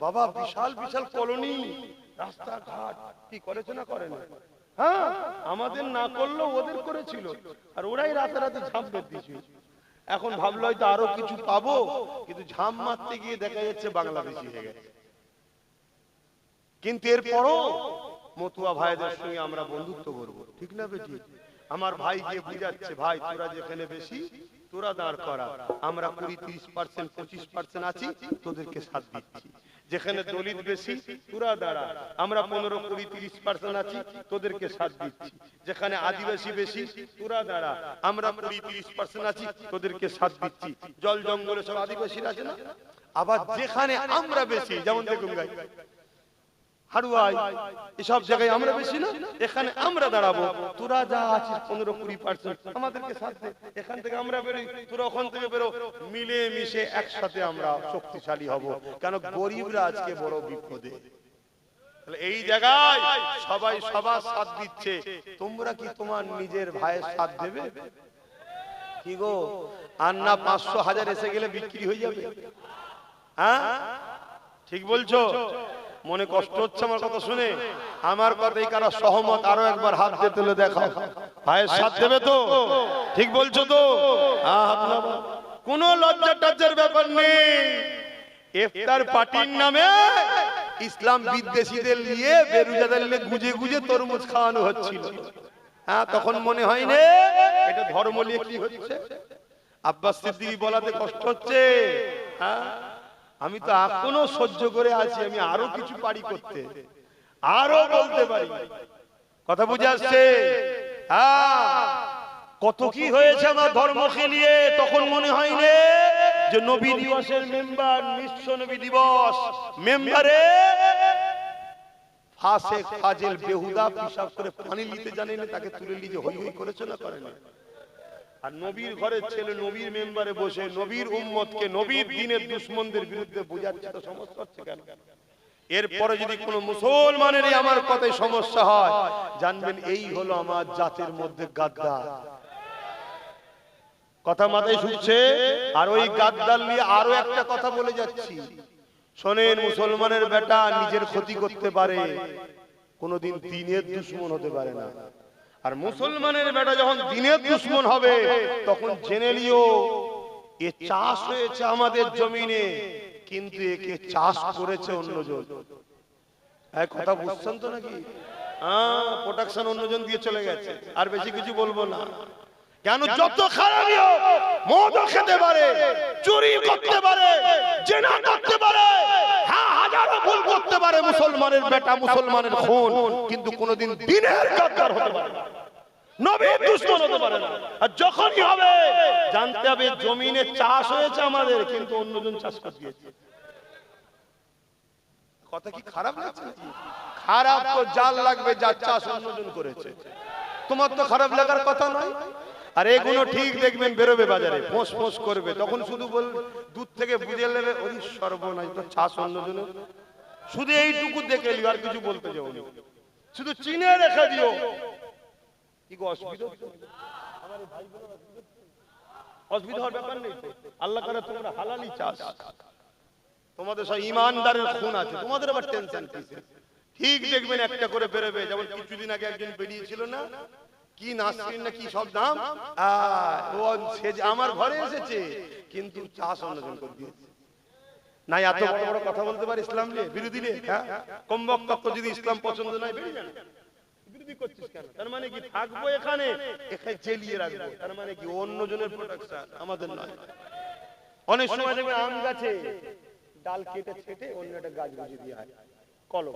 বাবা। বিশাল বিশাল কলোনি, রাস্তাঘাট কি করেছে না করে না? হ্যাঁ, আমাদের না করলেও ওদের করেছিল, আর ওরাই রাতে রাতে ঝাঁপ বেঁধে দিয়েছিল। এখন ভাবলো হয়তো আরো কিছু পাবো, কিন্তু ঝাঁপ মারতে গিয়ে দেখা যাচ্ছে বাংলাদেশি হয়ে গেছে। কিন্তু এরপরও মতুয়া ভাইদের সঙ্গে আমরা বন্ধুত্ব করবো, ঠিক না বেটি? আমার ভাই গিয়ে বুঝাচ্ছে, ভাই তোরা যেখানে বেশি তোরা দাঁড় করা, আমরা 20-30% 25% আছি, তোদেরকে সাথ দিচ্ছি। যেখানে দলিত বেশি তোরা দাঁড়া, আমরা 15-20-30% আছি, তোদেরকে সাথ দিচ্ছি। যেখানে আদিবাসী বেশি তোরা দাঁড়া, আমরা 20-30% আছি, তোদেরকে সাথ দিচ্ছি। জল জঙ্গলে সব আদিবাসীরা আছে না? আবার যেখানে আমরা বেশি, যেমন দেখুন গাই হাড়ুয়াই, এসব জায়গায় আমরা বেশি না, এখানে আমরা দাঁড়াবো। তোরা যা আছিস 15-20% আমাদেরকে সাথ দে, এখান থেকে আমরা বেরোই, তোরা ওখান থেকে বেরো, মিলে মিশে একসাথে আমরা শক্তিশালী হব। কেন গরিবরা আজকে বড় বিপদে। এই জায়গায় সবাই সবার সাথ দিচ্ছে, তোমরা কি তোমার নিজের ভাইয়ের সাথ দেবে? কি গো, আর না 500-1000 এসে গেলে বিক্রি হয়ে যাবে? হ্যাঁ ঠিক বলছো? মনে কষ্ট হচ্ছে আমার কথা শুনে? আমার কথাই কারা সহমত আরো একবার হাত দিয়ে তুলে দেখাও। ভাইয়ের সাথ দেবে তো? ঠিক বলছো তো? কোনো লজ্জা টজ্জার ব্যাপার নেই। ইফতার পার্টির নামে ইসলাম বিদ্বেষীদের নিয়ে বেরুজাদের নিয়ে গুজে গুজে তরমুজ খাওয়ানো হচ্ছিল। হ্যাঁ, তখন মনে হয়নি এটা ধর্ম নিয়ে কি হচ্ছে? আব্বাস সিদ্দিকী বলাতে কষ্ট হচ্ছে। হ্যাঁ, আমি তো এখনো সহ্য করে আছি, আমি আরো কিছু পারি করতে, আরো বলতে পারি। কথা বুঝে আসছে? হ্যাঁ, কত কি হয়েছে আমার ধর্মকে নিয়ে। তখন মনে হয়নি যে নবী দিবসের মেম্বার, বিশ্ব নবী দিবস মেম্বারে ফাসেক ফাজেল বেহুদা পিশাব করে পানি নিতে জানে না, তাকে তুলে নিয়ে হই হই করেছে না করে না? আর নবীর ঘরের ছেলে নবীর মেম্বারে বসে নবীর উম্মতকে নবীর দ্বীনের দুশমনদের বিরুদ্ধে বোঝাচ্ছে, তো সমস্যা হচ্ছে কেন? এরপরে যদি কোনো মুসলমানের আমার কথায় সমস্যা হয়, জানবেন এই হলো আমার জাতির মধ্যে গাদ্দার। কথা মাথায় ঢুকছে? আর ওই গাদ্দার নিয়ে আরো একটা কথা বলে যাচ্ছি, শোনেন। মুসলমানের বেটা নিজের ক্ষতি করতে পারে, কোনদিন দ্বীনের দুশমন হতে পারে না। আর মুসলমানের বেটা যখন দ্বীনের দুশমন হবে, তখন জেনে নিও এ চাষ হয়েছে আমাদের জমিনে, কিন্তু একে চাষ করেছে অন্যজন। কথা বুঝছেন তো নাকি? প্রোটেকশন অন্যজন দিয়ে চলে গেছে, আর বেশি কিছু বলবো না। কেন? যত খারাপই হোক, মদও খেতে পারে, চুরি করতে পারে, জেনা করতে পারে, হ্যাঁ হাজারো ভুল করতে পারে, মুসলমানের বেটা, মুসলমানের খুন, কিন্তু কোনোদিন দিনের গাদ্দার হতে পারে না, নবীর দুশমন হতে পারে না। আর যখনই হবে জানতে হবে জমিনে চাষ হয়েছে আমাদের, কিন্তু অন্যজন চাষ করে দিয়েছে। কথা কি খারাপ লাগছে নাকি? খারাপ তো জাল লাগবে যার চাষ অন্যজন করেছে, তোমার তো খারাপ লাগার কথা নয়। আর এগুলো ঠিক দেখবেন বেরোবে বাজারে, ফোঁস ফোঁস করবে, তখন শুধু বল দূর থেকে বুঝে নেবে ওই সর্বনাশ, তো চাষ অন্যজনের। শুধু এইটুকু দেখে লিও, আর কিছু বলতে যাও না, শুধু চিনে রেখে দিও। কি গো অসুবিধা? অসুবিধা হওয়ার ব্যাপার নেই তো, আল্লাহ করে তোমরা হালালি চাষ, তোমাদের সব ইমানদারের খুন আছে, তোমাদের আবার টেনশন কিসের? ঠিক দেখবেন একটা করে বেরোবে। যেমন কিছুদিন আগে একজন বেরিয়েছিল না, কি নাসরিন না কি সব নাম, ও সে আমার ঘরে এসেছে, কিন্তু চাষ অন্যজন করে দিয়েছে। না এত বড় বড় কথা বলতে পারে ইসলাম নিয়ে, বিরোধী নিয়ে, হ্যাঁ কমবক্ত যদি ইসলাম পছন্দ নয় বেরিয়ে যান। বিরোধী করছিস কেন? তার মানে কি থাকবো এখানে, এখানে জেলিয়ে রাখবো, তার মানে কি অন্যজনের প্রোটেকশন, আমাদের নয়। অনেক সময় দেখবেন আম গাছে ডাল কেটে ছেটে অন্য একটা গাছ বুঝিয়ে দিয়ে হয় কলম।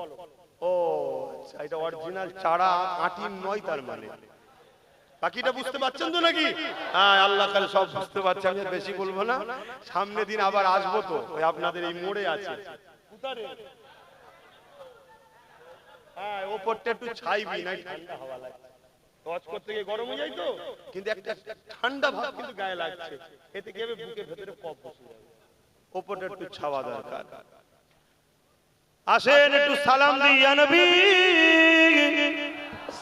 ও আচ্ছা, এটা অরিজিনাল চারা, আটির নয়, তার মানে বাকিটা বুঝতে পারছেন তো নাকি? হ্যাঁ, আল্লাহ কাল সব বুঝতে পারছে, আমি বেশি বলবো না। সামনে দিন আবার আসবো তো, ওই আপনাদের এই মোড়ে আছে, হ্যাঁ ওপরটা একটু ছাইবি না, ঠান্ডা হাওয়া লাগছে, টচ করতে গিয়ে গরম হয়ে যায় তো, কিন্তু একটা ঠান্ডা ভাব কিন্তু গায়ে লাগছে, এতে কি হবে বুকের ভেতরে কফ বসে যাবে, ওপরটা একটু ছাওয়া দরকার। আসেন একটু সালাম দিই, ইয়া নবী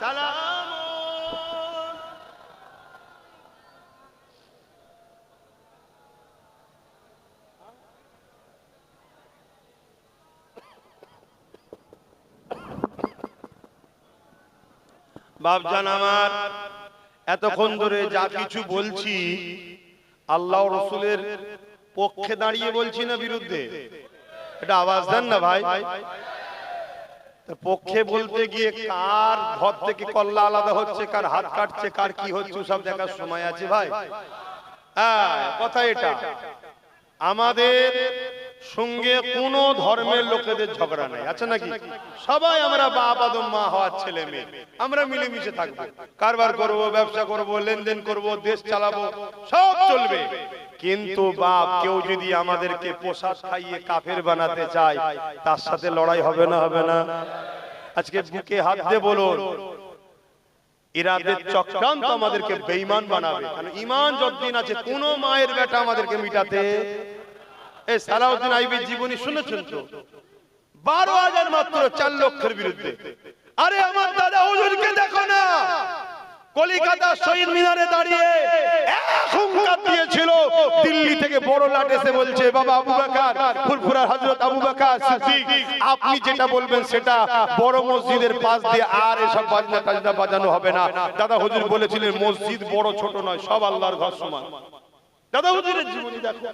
সালাম। বাপজান আমার, এতক্ষণ ধরে যা কিছু বলছি আল্লাহ রসুলের পক্ষে দাঁড়িয়ে বলছি না বিরুদ্ধে? এটা আওয়াজ দেন না ভাই। পক্ষে বলতে গিয়ে কার ঘর থেকে কল্লা আলাদা হচ্ছে, কার হাত কাটছে, কার কি হচ্ছে সব দেখার সময় আছে ভাই? হ্যাঁ কথা এটা। আমাদের সঙ্গে কোন ধর্মের লোকেদের ঝগড়া নাই, আছে নাকি? সবাই আমরা বাপ আদম মা হওয়ার ছেলে মেয়ে, আমরা মিলেমিশে থাকবো, কারবার করব, ব্যবসা করব, লেনদেন করব, দেশ চালাবো, সব চলবে। কিন্তু বাপ কেউ যদি আমাদেরকে প্রসাদ খাইয়ে কাফের বানাতে চায়, তার সাথে লড়াই হবে না? হবে না? আজকে বুকে হাত দিয়ে বলুন, ইরাদের চক্রান্ত আমাদেরকে বেঈমান বানাবে। কারণ ঈমান যতদিন আছে কোন মায়ের বেটা আমাদেরকে মিটাতে। এই সালাউদ্দিন আইবির জীবনী শুনেছেন তো? 12,000 মাত্র 4 লক্ষের বিরুদ্ধে। আরে আমার দাদা হুজুরকে দেখো না, কলিকাতা শহীদ মিনারে দাঁড়িয়ে এক হুঙ্কার দিয়েছিল, দিল্লি থেকে বড় লাট এসে বলছে, বাবা আবু বকর, ফুরফুরার হযরত আবু বকর সিদ্দিক, আপনি যেটা বলবেন সেটা বড় মসজিদের পাশ দিয়ে আর এসব বাজনা টাজনা বাজানো হবে না। দাদা হুজুর বলেছিলেন মসজিদ বড় ছোট নয়, সব আল্লাহর ঘর সমান। দাদা হুজুরের জীবনী দেখো,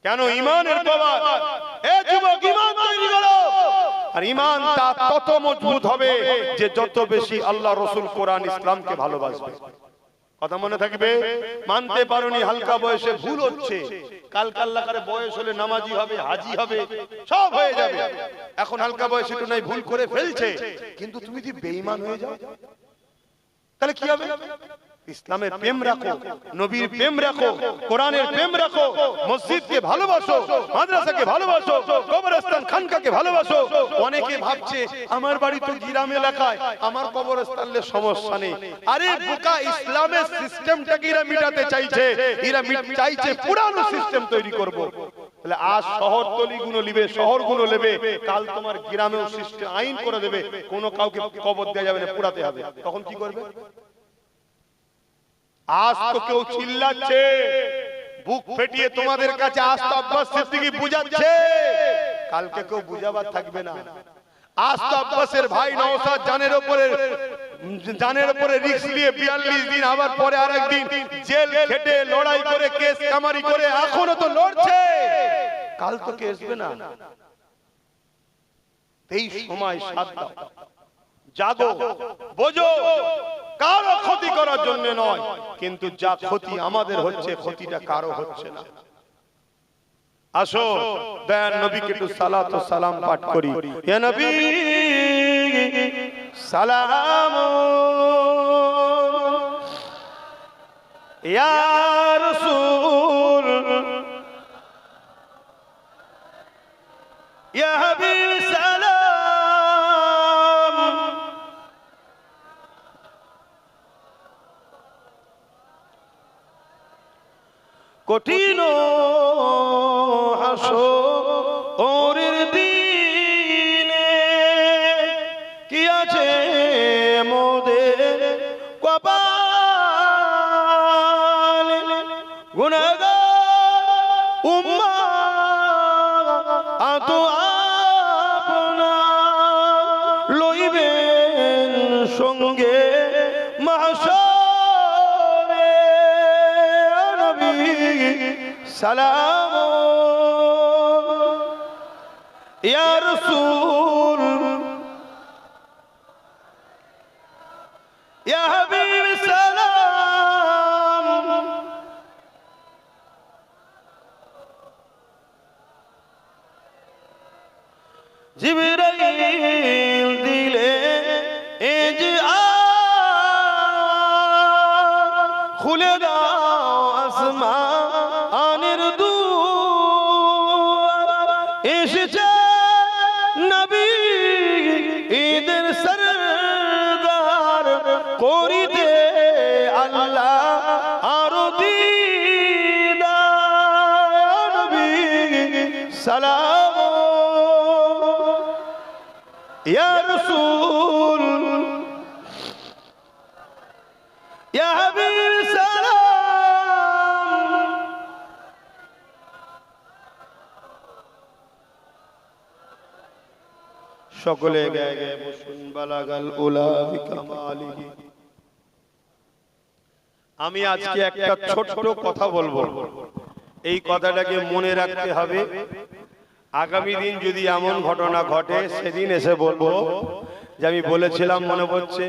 কেন? ঈমানের পাওয়ার। এ যুবক, ঈমান তৈরি করো, আর ঈমানটা তত মজবুত হবে যে যত বেশি আল্লাহ রাসূল কোরআন ইসলামকে ভালোবাসবে। কথা মনে থাকবে? মানতে পারোনি হালকা বয়সে ভুল হচ্ছে, কাল কাল্লা করে বয়স হলে নামাজি হবে, হাজি হবে, সব হয়ে যাবে। এখন হালকা বয়সে একটু নাই ভুল করে ফেলছে, কিন্তু তুমি যদি বেঈমান হয়ে যাও তাহলে কি হবে? ইসলামের প্রেম রাখো, নবীর প্রেম রাখো, কোরআনের প্রেম রাখো, মসজিদকে ভালোবাসো, মাদ্রাসাকে ভালোবাসো, কবরস্থান খানকাকে ভালোবাসো। অনেকে ভাবছে আমার বাড়ি তো গ্রাম এলাকায়, আমার কবরস্থানে সমস্যা নেই। আরে বোকা, ইসলামের সিস্টেমটাকে এরা মিটাতে চাইছে, এরা চাইছে পুরানো সিস্টেম তৈরি করব। তাহলে আজ শহরতলিগুলো নেবে, শহরগুলো নেবে, কাল তোমার গ্রামেও সিস্টেম আইন করে দেবে, কোনো কাউকে কবর দেওয়া যাবে না, পুরাতে হবে। তখন কি করবে? আজ তো কেউ চিল্লাচ্ছে, বুক ফেটিয়ে তোমাদের কাছে আজ তো আব্বাস সিদ্দিকী বুঝাচ্ছে, কালকে কেউ বুঝাবার থাকবে না। আজ তো আব্বাসের ভাই নওশাদ জানের উপরে রিস্ক নিয়ে 42 দিন, আবার পরে আরেকদিন জেল খেটে লড়াই করে কেস কামারি করে এখনো তো লড়ছে, কাল তো কে আসবে না। এই সময় সাথ দাও, জাগো, বোঝো, কারো ক্ষতি করার জন্য নয়, কিন্তু যা ক্ষতি আমাদের হচ্ছে ক্ষতিটা কারো হচ্ছে না। আসো দয়ার নবীকে একটু সালাত ও সালাম পাঠ করি। ইয়া নবী সালাম, ইয়া রাসূল, ইয়া হাবিব সালাম। কঠিন হাসরের দিনে কি আছে মোদের কপালে, গুনাহগার উম্মাহ আতো আপনার লইবেন সঙ্গে মাহশরে। নবী সালাম, ইয়া রাসূল, ইয়া হাবিব সালাম। জিবরাইল দিলে খুলে দাও আসমানের দুয়ার, এসেছে নবী ঈদের সরদার, করিতে আল্লাহ আরো দিদার। নবী সালাম, ইয়া রাসূল, ইয়া হাবিব সালাম। সকলে গায়ে গায়ে বসুন। বালাগাল উলা বিকামালিহি। আমি আজকে একটা ছোট্ট কথা বলবো, এই কথাটাকে মনে রাখতে হবে। আগামী দিন যদি এমন ঘটনা ঘটে সেদিন এসে বলবো যে আমি বলেছিলাম, মনে পড়ছে।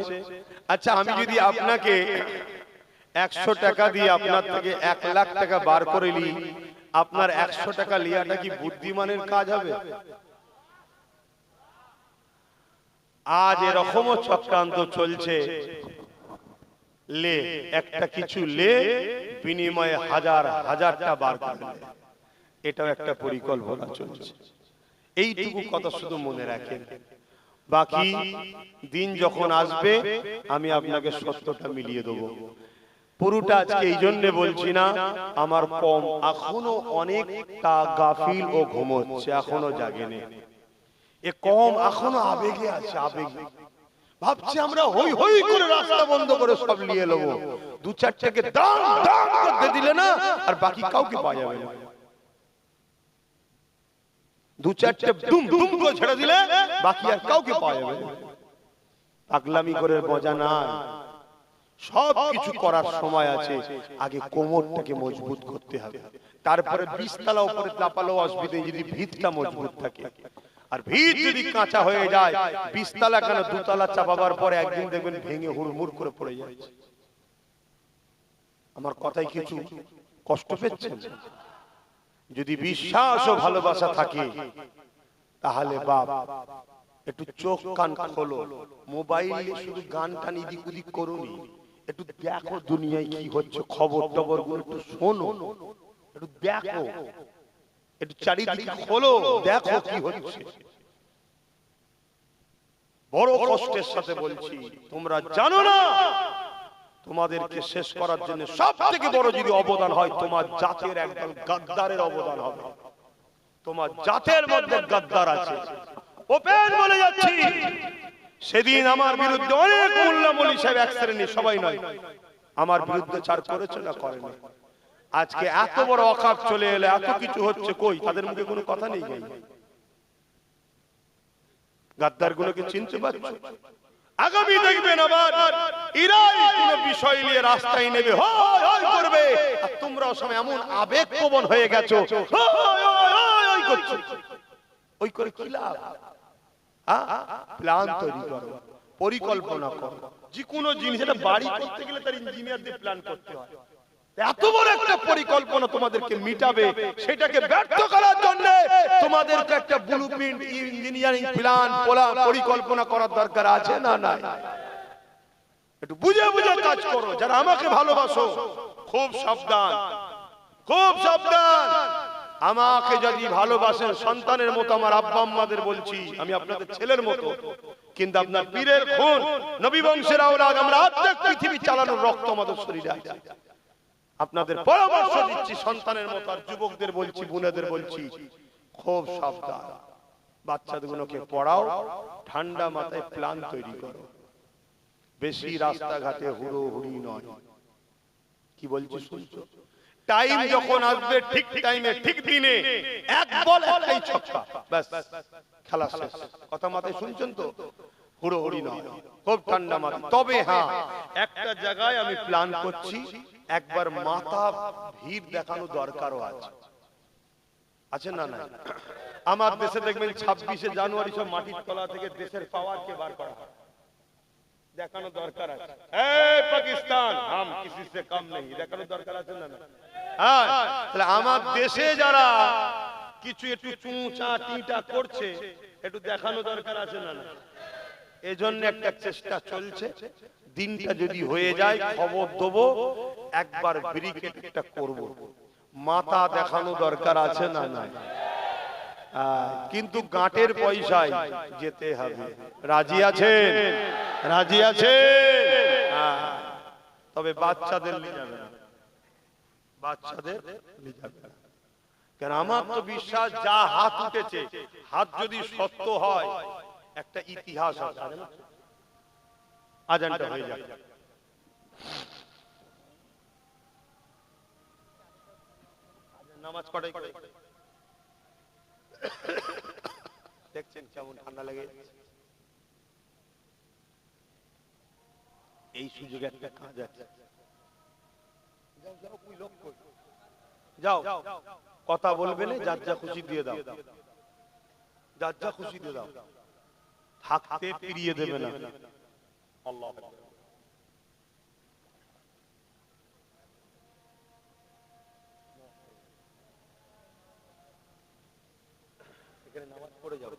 আচ্ছা, আমি যদি আপনাকে 100 টাকা দিয়ে আপনার থেকে 1 লাখ টাকা বার করে নিই, আপনার 100 টাকা লিয়াটা কি বুদ্ধিমানের কাজ হবে? আজ এরকমও চক্রান্ত চলছে, লে একটা কিছু লে বিনিময়ে হাজার হাজারটা বার করবে, এটাও একটা পরিকল্পনা চলছে। এইটুকু কথা শুধু মনে রাখেন। বাকি দিন যখন আসবে আমি আপনাকে সত্যটা মিলিয়ে দেবো। পুরোটা আজকে এই জন্য বলছি না, আমার কম এখনো অনেকটা গাফিল ও ঘুমোচ্ছে, এখনো জাগেনি। এ কম এখনো আবেগে আছে, আবেগে ভাবছে আমরা হই হই করে রাস্তা বন্ধ করে সব নিয়ে নেবো, 2-4টাকে দাম দাম করে দিলে না আর বাকি কাউকে পাওয়া যাবে না। 2-4টে দুম দুম করে ছেড়ে দিলে বাকি আর কাউকে পাওয়া যাবে না। পাগলামি করে মজা নাই। সব কিছু করার সময় আছে, আগে কোমরটাকে মজবুত করতে হবে, তারপরে 20 তলা উপরে চাপালেও অসুবিধা নেই যদি ভিতটা মজবুত থাকে। আর ভিত যদি কাঁচা হয়ে যায়, 20 তলা কেন 2 তলা চাপাবার পরে একদিন দেখবেন ভেঙে হুড়মুড় করে পড়ে যাচ্ছে। আমার কথাই কিছু কষ্ট পেয়েছেন? যদি বিশ্বাস ও ভালোবাসা থাকে তাহলে বাপ একটু চোখ কান খোলো, মোবাইলে শুধু গান টান এদিক ওদিক করুনি, একটু দেখো দুনিয়ায় কি হচ্ছে, খবর টবর গুলো একটু শোনো, একটু দেখো, একটু চারিদিকে খোলো, দেখো কি হচ্ছে। বড় কষ্টের সাথে বলছি, তোমরা জানো না তোমাদেরকে শেষ করার জন্য সবথেকে বড় যদি অবদান হয়, তোমার জাতের একদম গাদ্দারের অবদান হবে। তোমার জাতের মধ্যে গাদ্দার আছে, ওপেন বলে যাচ্ছি। সেদিন আমার বিরুদ্ধে অনেক মোল্লা মৌলভী সাহেব, এক শ্রেণী, সবাই নয়, আমার বিরুদ্ধে চার করেছে না করেনি। আজকে এত বড় অকাপ চলে এলে এত কিছু হচ্ছে, কই তাদের মুখে কোনো কথা নেই? গাদ্দার গুলোকে চিনতে পারছো? আগামী দেখবেন আবার ইরাই কোন বিষয় নিয়ে রাস্তায় নেবে, হয় হয় করবে, আর তোমরাও সময় এমন আবেগপ্রবণ হয়ে গেছো, হয় হয় হয় করছো। ওই করে কি লাভ? প্ল্যান তৈরি করো, পরিকল্পনা করো। যে কোনো জিনিস, এটা বাড়ি করতে গেলে তার ইঞ্জিনিয়ার দিয়ে প্ল্যান করতে হয়। এত বড় একটা পরিকল্পনা তোমাদেরকে মিটাবে, সেটাকে ব্যর্থ করার জন্য তোমাদেরকে একটা ব্লুপ্রিন্ট, ইঞ্জিনিয়ারিং প্ল্যান, পরিকল্পনা করার দরকার আছে না নাই? একটু বুঝে বুঝে কাজ করো। যারা আমাকে ভালোবাসো, খুব সাবধান, খুব সাবধান। আমাকে যদি ভালোবাসেন সন্তানের মতো, আমার আব্বা আম্মাদের বলছি, আমি আপনাদের ছেলের মতো, কিন্তু আপনার পীরের খুন, নবী বংশের আওলাদ, আমরা অর্ধেক পৃথিবী চালানোর রক্ত আমাদের শরীরে আছে। আপনাদের পরামর্শ দিচ্ছি সন্তানের মতো, আর যুবকদের বলছি, বোনেদের বলছি, খুব সাবধান। বাচ্চাদেরকে পড়াও, ঠান্ডা মাথায় প্ল্যান তৈরি করো। বেশি রাস্তাঘাটে হুড়োহুড়ি নয়। কি বলছি শুনছো? টাইম যখন আসবে, ঠিক টাইমে ঠিক দিনে এক বল একটাই ছক্কা, ব্যাস খেলা শেষ। কথা মাথায় শুনছেন তো? হুড়োহুড়ি নয়, খুব ঠান্ডা মাথা। তবে হ্যাঁ, একটা জায়গায় আমি প্ল্যান করছি, একবার মাথা ভিড় দেখানো দরকারও আছে। আছে না? না, আমার দেশে দেখবেন 26শে জানুয়ারি সব মাটির তলা থেকে দেশের পাওয়ারকে বার করা হয়, দেখানো দরকার আছে। এই পাকিস্তান হাম কিসি সে কম নেই, দেখানো দরকার আছে না? হ্যাঁ, তাহলে আমার দেশে যারা কিছু একটু চুঁচা টিটা করছে, একটু দেখানো দরকার আছে না? এজন্য একটা চেষ্টা চলছে, দিনটা যদি হয়ে যায় খবর দেবো, একবার ব্রিকেটটা করব, মাথা দেখানো দরকার আছে না? না, কিন্তু গাঁটের পয়সায় যেতে হবে। রাজি আছেন? রাজি আছেন? তবে বাচ্চাদের নিয়ে যাবে না, বাচ্চাদের নিয়ে যাবে না। কারণ আমার তো বিশ্বাস, যা হাত উঠেছে, হাত যদি সত্য হয়, একটা ইতিহাস আছে। আজানটা হয়ে যাবে। নামাজ পড়াই দেখছেন কেমন ঠান্ডা লেগে। এই সুযোগে একটা কাজ আছে, যাও কথা বলবে না, যার যা খুশি দিয়ে দাও, যার যা খুশি দিয়ে দাও, থাকতে ফিরিয়ে দেবে না। আল্লাহ এখানে নামাজ পড়ে যাও।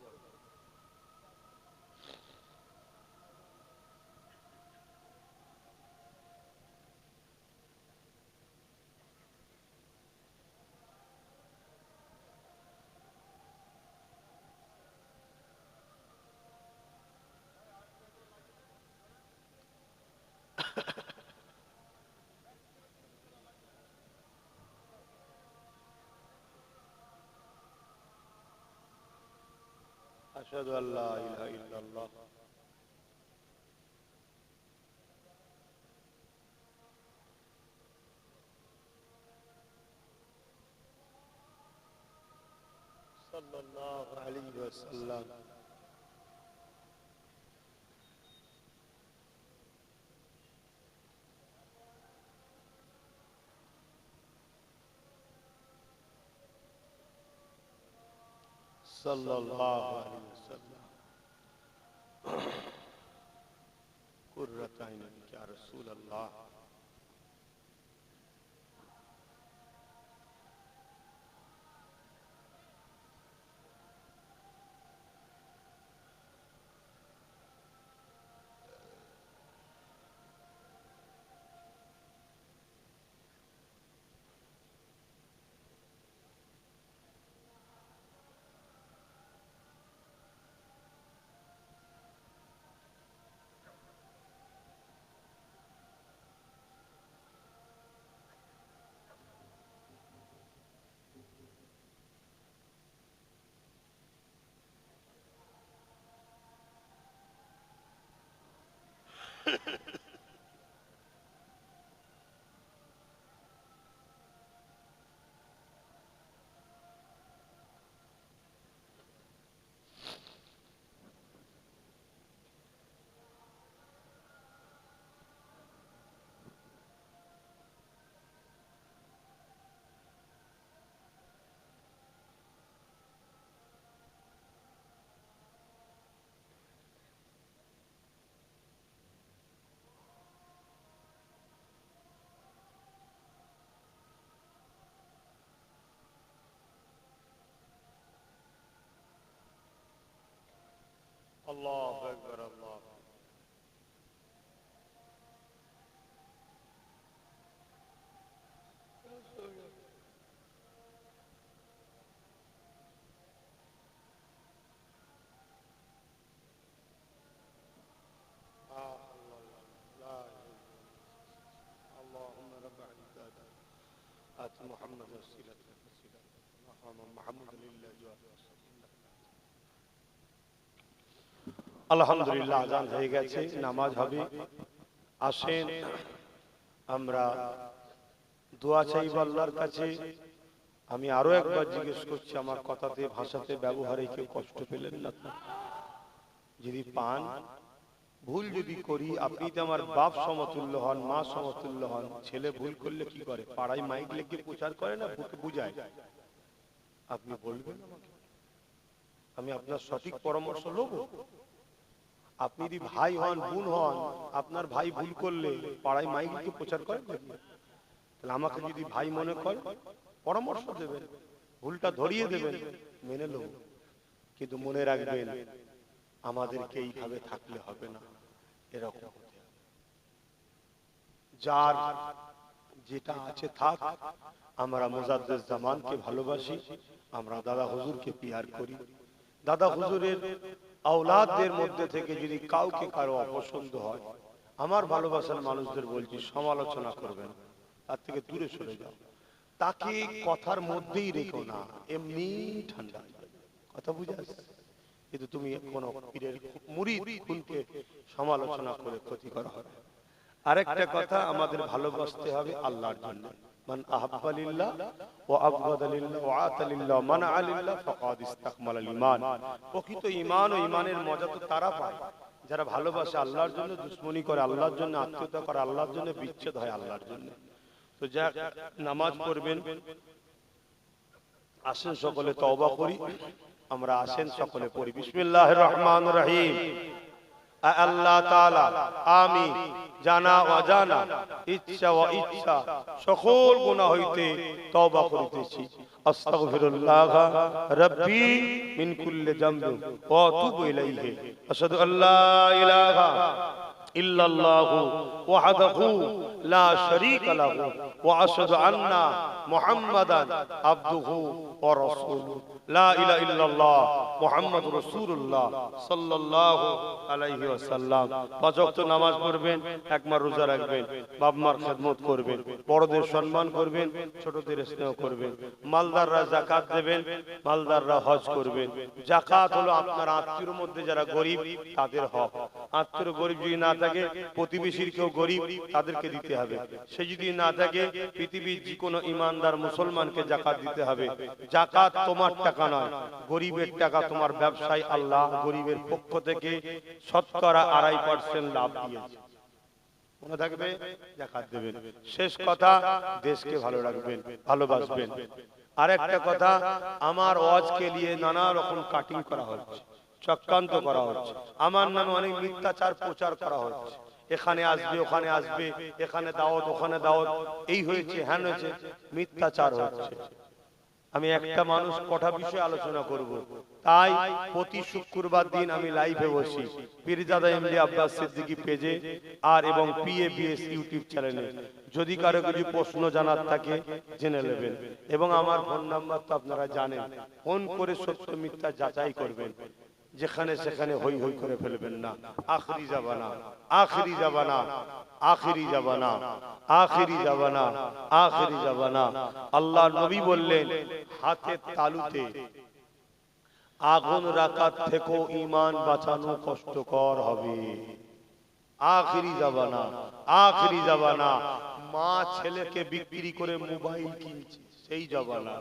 আশহাদু আল্লা ইলাহা ইল্লাল্লাহ। সাল্লাল্লাহু আলাইহি ওয়াসাল্লাম। সাল্লাল্লাহু আলাইহি ওয়াসাল্লাম। কুররাত আইনি ইয়া রাসূলুল্লাহ। আল্লাহু আকবার, আল্লাহ। اللهم رب عبادك آت محمد وسيلة مقام محمود لله আলহামদুলিল্লাহ, আজান হয়ে গেছে, নামাজ হবে। আসেন আমরা দোয়া চাইব আল্লাহর কাছে। আমি আরো একবার জিজ্ঞেস করছি, আমার কথাতে ভাষাতে ব্যবহারে কেউ কষ্ট পেলেন না তো? যদি পান, ভুল যদি করি, আপনি তো আমার বাপ সমতুল্য হন, মা সমতুল্য হন। ছেলে ভুল করলে কি করে? পাড়ায় মাইক লেগে প্রচার করে না, বুঝায়। আপনি বলবেন আমাকে, আমি আপনার সঠিক পরামর্শ নেব। আপনি যদি ভাই হন, বোন হন, আপনার ভাই ভুল করলে পাড়ায় মাইক লেগে প্রচার করেন, তাহলে আমাকে যদি ভাই মনে করেন, পরামর্শ দেবেন, ভুলটা ধরিয়ে দেবেন, মেনে নেব। কিন্তু মনে রাখবেন, আমাদেরকে এইভাবে থাকলে হবে না, এরকম যার যেটা আছে থাক। আমরা মুজাদ্দেদ জামানকে ভালোবাসি, আমরা দাদা হুজুরকে পিয়ার করি। দাদা হুজুরের আওলাদদের মধ্যে থেকে যদি কাউকে কারো অপছন্দ হয়, আমার ভালোবাসার মানুষদের বলছি, সমালোচনা করবেন, তার থেকে দূরে সরে যাও। তাকে কথার মধ্যেই রেখো না, এমনি ঠান্ডা কথা বুঝে আসছে। কিন্তু তুমি কোনো পীরের মুরিদ খুনকে সমালোচনা করে ক্ষতি করা হবে। আরেকটা কথা, আমাদের ভালোবাসতে হবে আল্লাহর জন্য। মান আহাব্বা লিল্লাহ ওয়া আবগাদা লিল্লাহ ওয়া আতা লিল্লাহ মানআ লিল্লাহ ফাকাদ ইসতাকমালাল ঈমান। প্রকৃত ঈমান ও ঈমানের মজা তো তারা পায় যারা ভালোবাসে আল্লাহর জন্য, দুশমনি করে আল্লাহর জন্য, আত্মীয়তা করে আল্লাহর জন্য, বিচ্ছেদ হয় আল্লাহর জন্য। তো যা নামাজ পড়বেন, আসেন সকলে তওবা করি। আমরা আসেন সকলে পড়ি বিসমিল্লাহির রহমানির রহিম। আল্লাহ তাআলা আমি জানা অজানা, ইচ্ছা ও ইচ্ছা সকল গুনাহ হইতে তওবা করিতেছি। আস্তাগফিরুল্লাহ রাব্বি মিন কুল্লি যামবি ওয়া আতুবু ইলাইহি। আশহাদু আল্লা ইলাহা ইল্লাল্লাহু ওয়াহদাহু লা শারীকা লাহু ওয়া আশহাদু আন্না মুহাম্মাদান আবদুহু ওয়া রাসূলুহু। লা ইলাহা ইল্লাল্লাহ মুহাম্মাদুর রাসূলুল্লাহ সাল্লাল্লাহু আলাইহি ওয়াসাল্লাম। পাঁচ ওয়াক্ত নামাজ পড়বেন, একবার রোজা রাখবেন, বাপ মার খেদমত করবেন, বড়দের সম্মান করবেন, ছোটদের স্নেহ করবেন। মালদাররা যাকাত দেবেন, মালদাররা হজ করবেন। যাকাত হলো আপনার আত্মীয়র মধ্যে যারা গরিব তাদের হক। আত্মীয় গরিব যদি না থাকে, প্রতিবেশীর কেউ গরিব, তাদেরকে দিতে হবে। সে যদি না থাকে, পৃথিবীর যে কোনো ইমানদার মুসলমানকে যাকাত দিতে হবে। যাকাত তোমার টাকা নয়, গরিবের টাকা। তোমার ব্যবসায় আল্লাহ গরিবের পক্ষ থেকে শতকরা 2.5% লাভ দিয়েছে। মনে থাকবে, যাকাত দেবেন। শেষ কথা, দেশকে ভালো রাখবেন, ভালোবাসবেন। আর একটা কথা, আমার ওয়াজকে নিয়ে নানা রকম কাটিং করা হচ্ছে, চক্রান্ত করা হচ্ছে, আমার নামে অনেক মিথ্যাচার প্রচার করা হচ্ছে। এখানে আসবে, ওখানে আসবে, এখানে দাওয়াত, ওখানে দাওয়াত, এই হয়েছে, হ্যান হয়েছে, মিথ্যাচার হচ্ছে। আমি একটা মানুষ কটা বিষয় আলোচনা করব, তাই প্রতি শুক্রবার দিন আমি লাইভে বসি পীরজাদা এমডি আব্বাস সিদ্দিকী পেজে আর এবং পিএবিএস ইউটিউব চ্যানেলে। যদি কারো কিছু প্রশ্ন জানার থাকে জেনে নেবেন, এবং আমার ফোন নাম্বার তো আপনারা জানেন। ফোন করে সত্য মিথ্যা যাচাই করবেন, যেখানে সেখানে হই হই করে ফেলবেন না। আখরি জামানা, আখরি জামানা, আখরি জামানা, আখরি জামানা, আখরি জামানা। আল্লাহর নবী বললেন, হাতের তালুতে আগুন রাখার থেকেও ঈমান বাঁচানো কষ্টকর হবে। আখরি জামানা, আখরি জামানা। মা ছেলেকে বিক্রি করে মোবাইল কিনছে, সেই জামানা।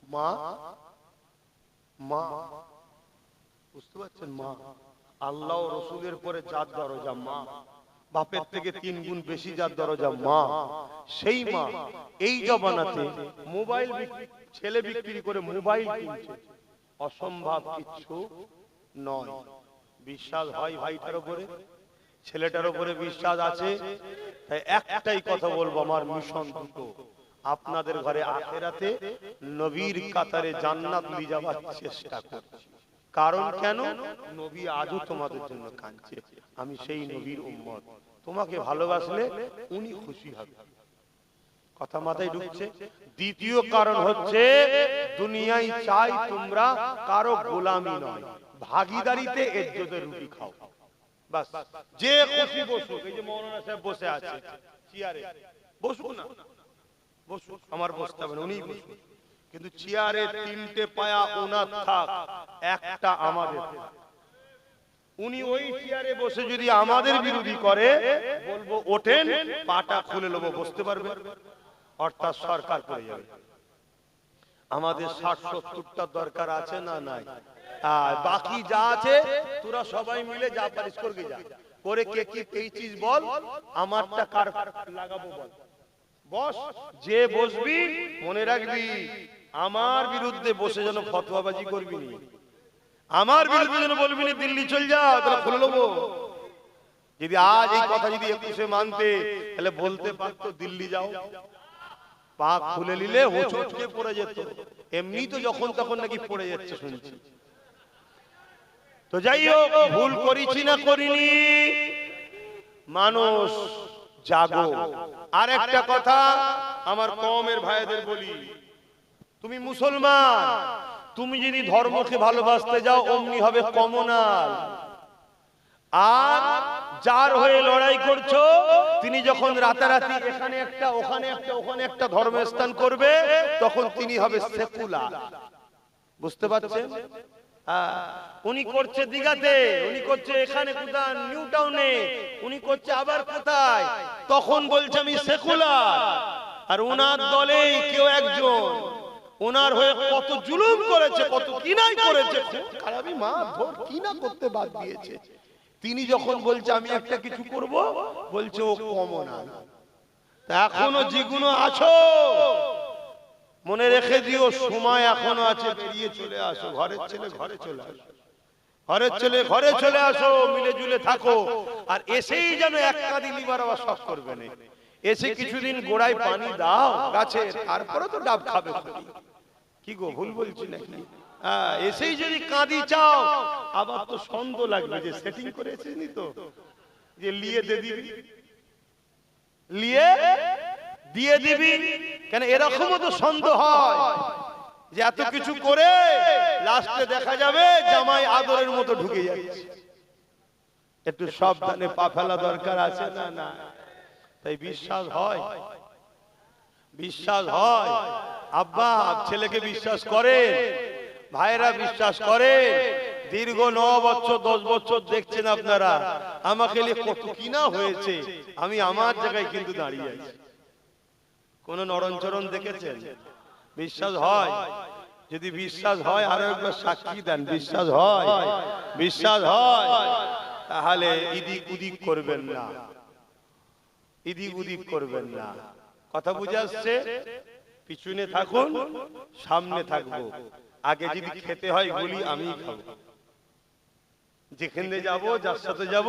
মা মা বুঝতে পারছেন, মা আল্লাহ ও রাসূলের পরে যার দরজা মা, বাপের থেকে 3 গুণ বেশি যার দরজা মা, সেই মা এই জামানাতে মোবাইল ছেলে বিক্রি করে মোবাইল কিনছে, অসম্ভব কিছু নয়। বিশ্বাস হয় ভাইটার উপরে, ছেলেটার উপরে বিশ্বাস আছে। তাই একটাই কথা বলবো, আমার মিশন দুটো। আপনাদের ঘরে আখিরাতে নবীর কাতারে জান্নাত নিয়ে যাওয়ার চেষ্টা করছি। কারণ কেন? নবী আজও তোমাদের জন্য কাঁদছে, আমি সেই নবীর উম্মত, তোমাকে ভালোবাসলে উনি খুশি হবে। কথা মাথায় ঢুকছে? দ্বিতীয় কারণ হচ্ছে দুনিয়ায় চাই তোমরা কারো গোলামি নয়, ভাগীদারিতে ইজ্জতের রুটি খাও। বাস, যে খুশি বসুক। এই যে মৌলানা সাহেব বসে আছে চেয়ারে, বসুক না, বসুক, আমার বসতে হবে না, উনিই বসুক, কিন্তু চেয়ারে তিনটে পায়া ওনার থাক, একটা আমাদের। উনি ওই চেয়ারে বসে যদি আমাদের বিরোধী করে, বলবো ওঠেন, পাটা খুলে নেবো, বসতে পারবে? অর্থাৎ সরকার পড়ে যাবে। আমাদের 60-70টা দরকার আছে না নাই? আর বাকি যা আছে তোরা সবাই মিলে যা পারিস করবে, যা করে কে কি পেয়েছিস বল, আমারটা কার লাগাবো বল, বস। যে বসবি মনে রাখবি আমার বিরুদ্ধে বসে যেন ফতোয়াবাজি করবি নি, আমার বিরুদ্ধে যেন বলবি না দিল্লি চল যা, তাহলে খুলে নেবো। যদি আজ এই কথা যদি 21-এ মানতে, তাহলে বলতে পারতো দিল্লি যাও, পা খুলে নিলে হোঁচটকে পড়ে যেত। এমনি তো যখন তখন নাকি পড়ে যাচ্ছে শুনছি। তো যাই হোক, ভুল করেছি না করিনি, মানুষ জাগো। আর একটা কথা আমার কওমের ভাইদের বলি, তুমি মুসলমান, তুমি যদি ধর্মকে ভালোবাসতে যাও অমনি হবে কমনাল। আর যার হয়ে লড়াই করছো তিনি যখন রাতারাতি এখানে একটা ওখানে একটা ওখানে একটা ধর্মস্থান করবে, তখন তিনি হবে সেকুলার। বুঝতে পারছেন? উনি করছে দিঘাতে, উনি করছে এখানে কোথায় নিউ টাউনে, উনি করছে আবার কোথায়, তখন বলছে আমি সেকুলার। আর উনার দলে কেউ একজন ওনার হয়ে কত জুলুম করেছে, কত কিনাই করেছে, খারাপি মা ধর কিনা করতে বাদ দিয়েছে, তিনি যখন বলছে আমি একটা কিছু করব, বলছে ও কমনাল। এখনো যেগুলো আছো মনে রেখে দিও, সময় এখনো আছে, বেরিয়ে চলে আসো, ঘরের ছেলে ঘরে চলে আসো, ঘরের ছেলে ঘরে চলে আসো, মিলে জুলে থাকো। আর এসেই যেন এক কাঁদি লিবার আবার শখ করবে না, এসে কিছুদিন গোড়ায় পানি দাও গাছে, তারপরে তো ডাব খাবে। কি গো ভুল বলছি নাকি? এসেই যদি কাঁদি চাও, আবার তো সন্দেহ লাগবে যে সেটিং করেছে নি তো, যে লিয়ে দে দিবি, লিয়ে দিয়ে দিবি কেন? এরকমও তো সন্দেহ হয় যে এত কিছু করে লাস্টে দেখা যাবে জামাই আদরের মতো ঢুকে যাচ্ছে। একটু সাবধানে পা ফেলা দরকার আছে না? না, তাই বিশ্বাস হয়, বিশ্বাস হয়। আব্বা ছেলেকে বিশ্বাস করে, ভাইরা বিশ্বাস করে, দীর্ঘ 9 বছর 10 বছর দেখছেন আপনারা, আমাকে কত কিনা হয়েছে, আমি আমার জায়গায় কিন্তু দাঁড়িয়ে আছি। কোন নরণচরণ দেখেছেন? বিশ্বাস হয়? যদি বিশ্বাস হয় আরো একবার সাক্ষী দেন, বিশ্বাস হয়, বিশ্বাস হয়, তাহলে ইদিক উদিক করবেন না, ইদিক উদিক করবেন না। কথা বুঝে আসছে? পিছনে থাকুন, সামনে থাকবো, আগে যদি খেতে হয় বলি আমি খাবো, যেখানে যাব যার সাথে যাব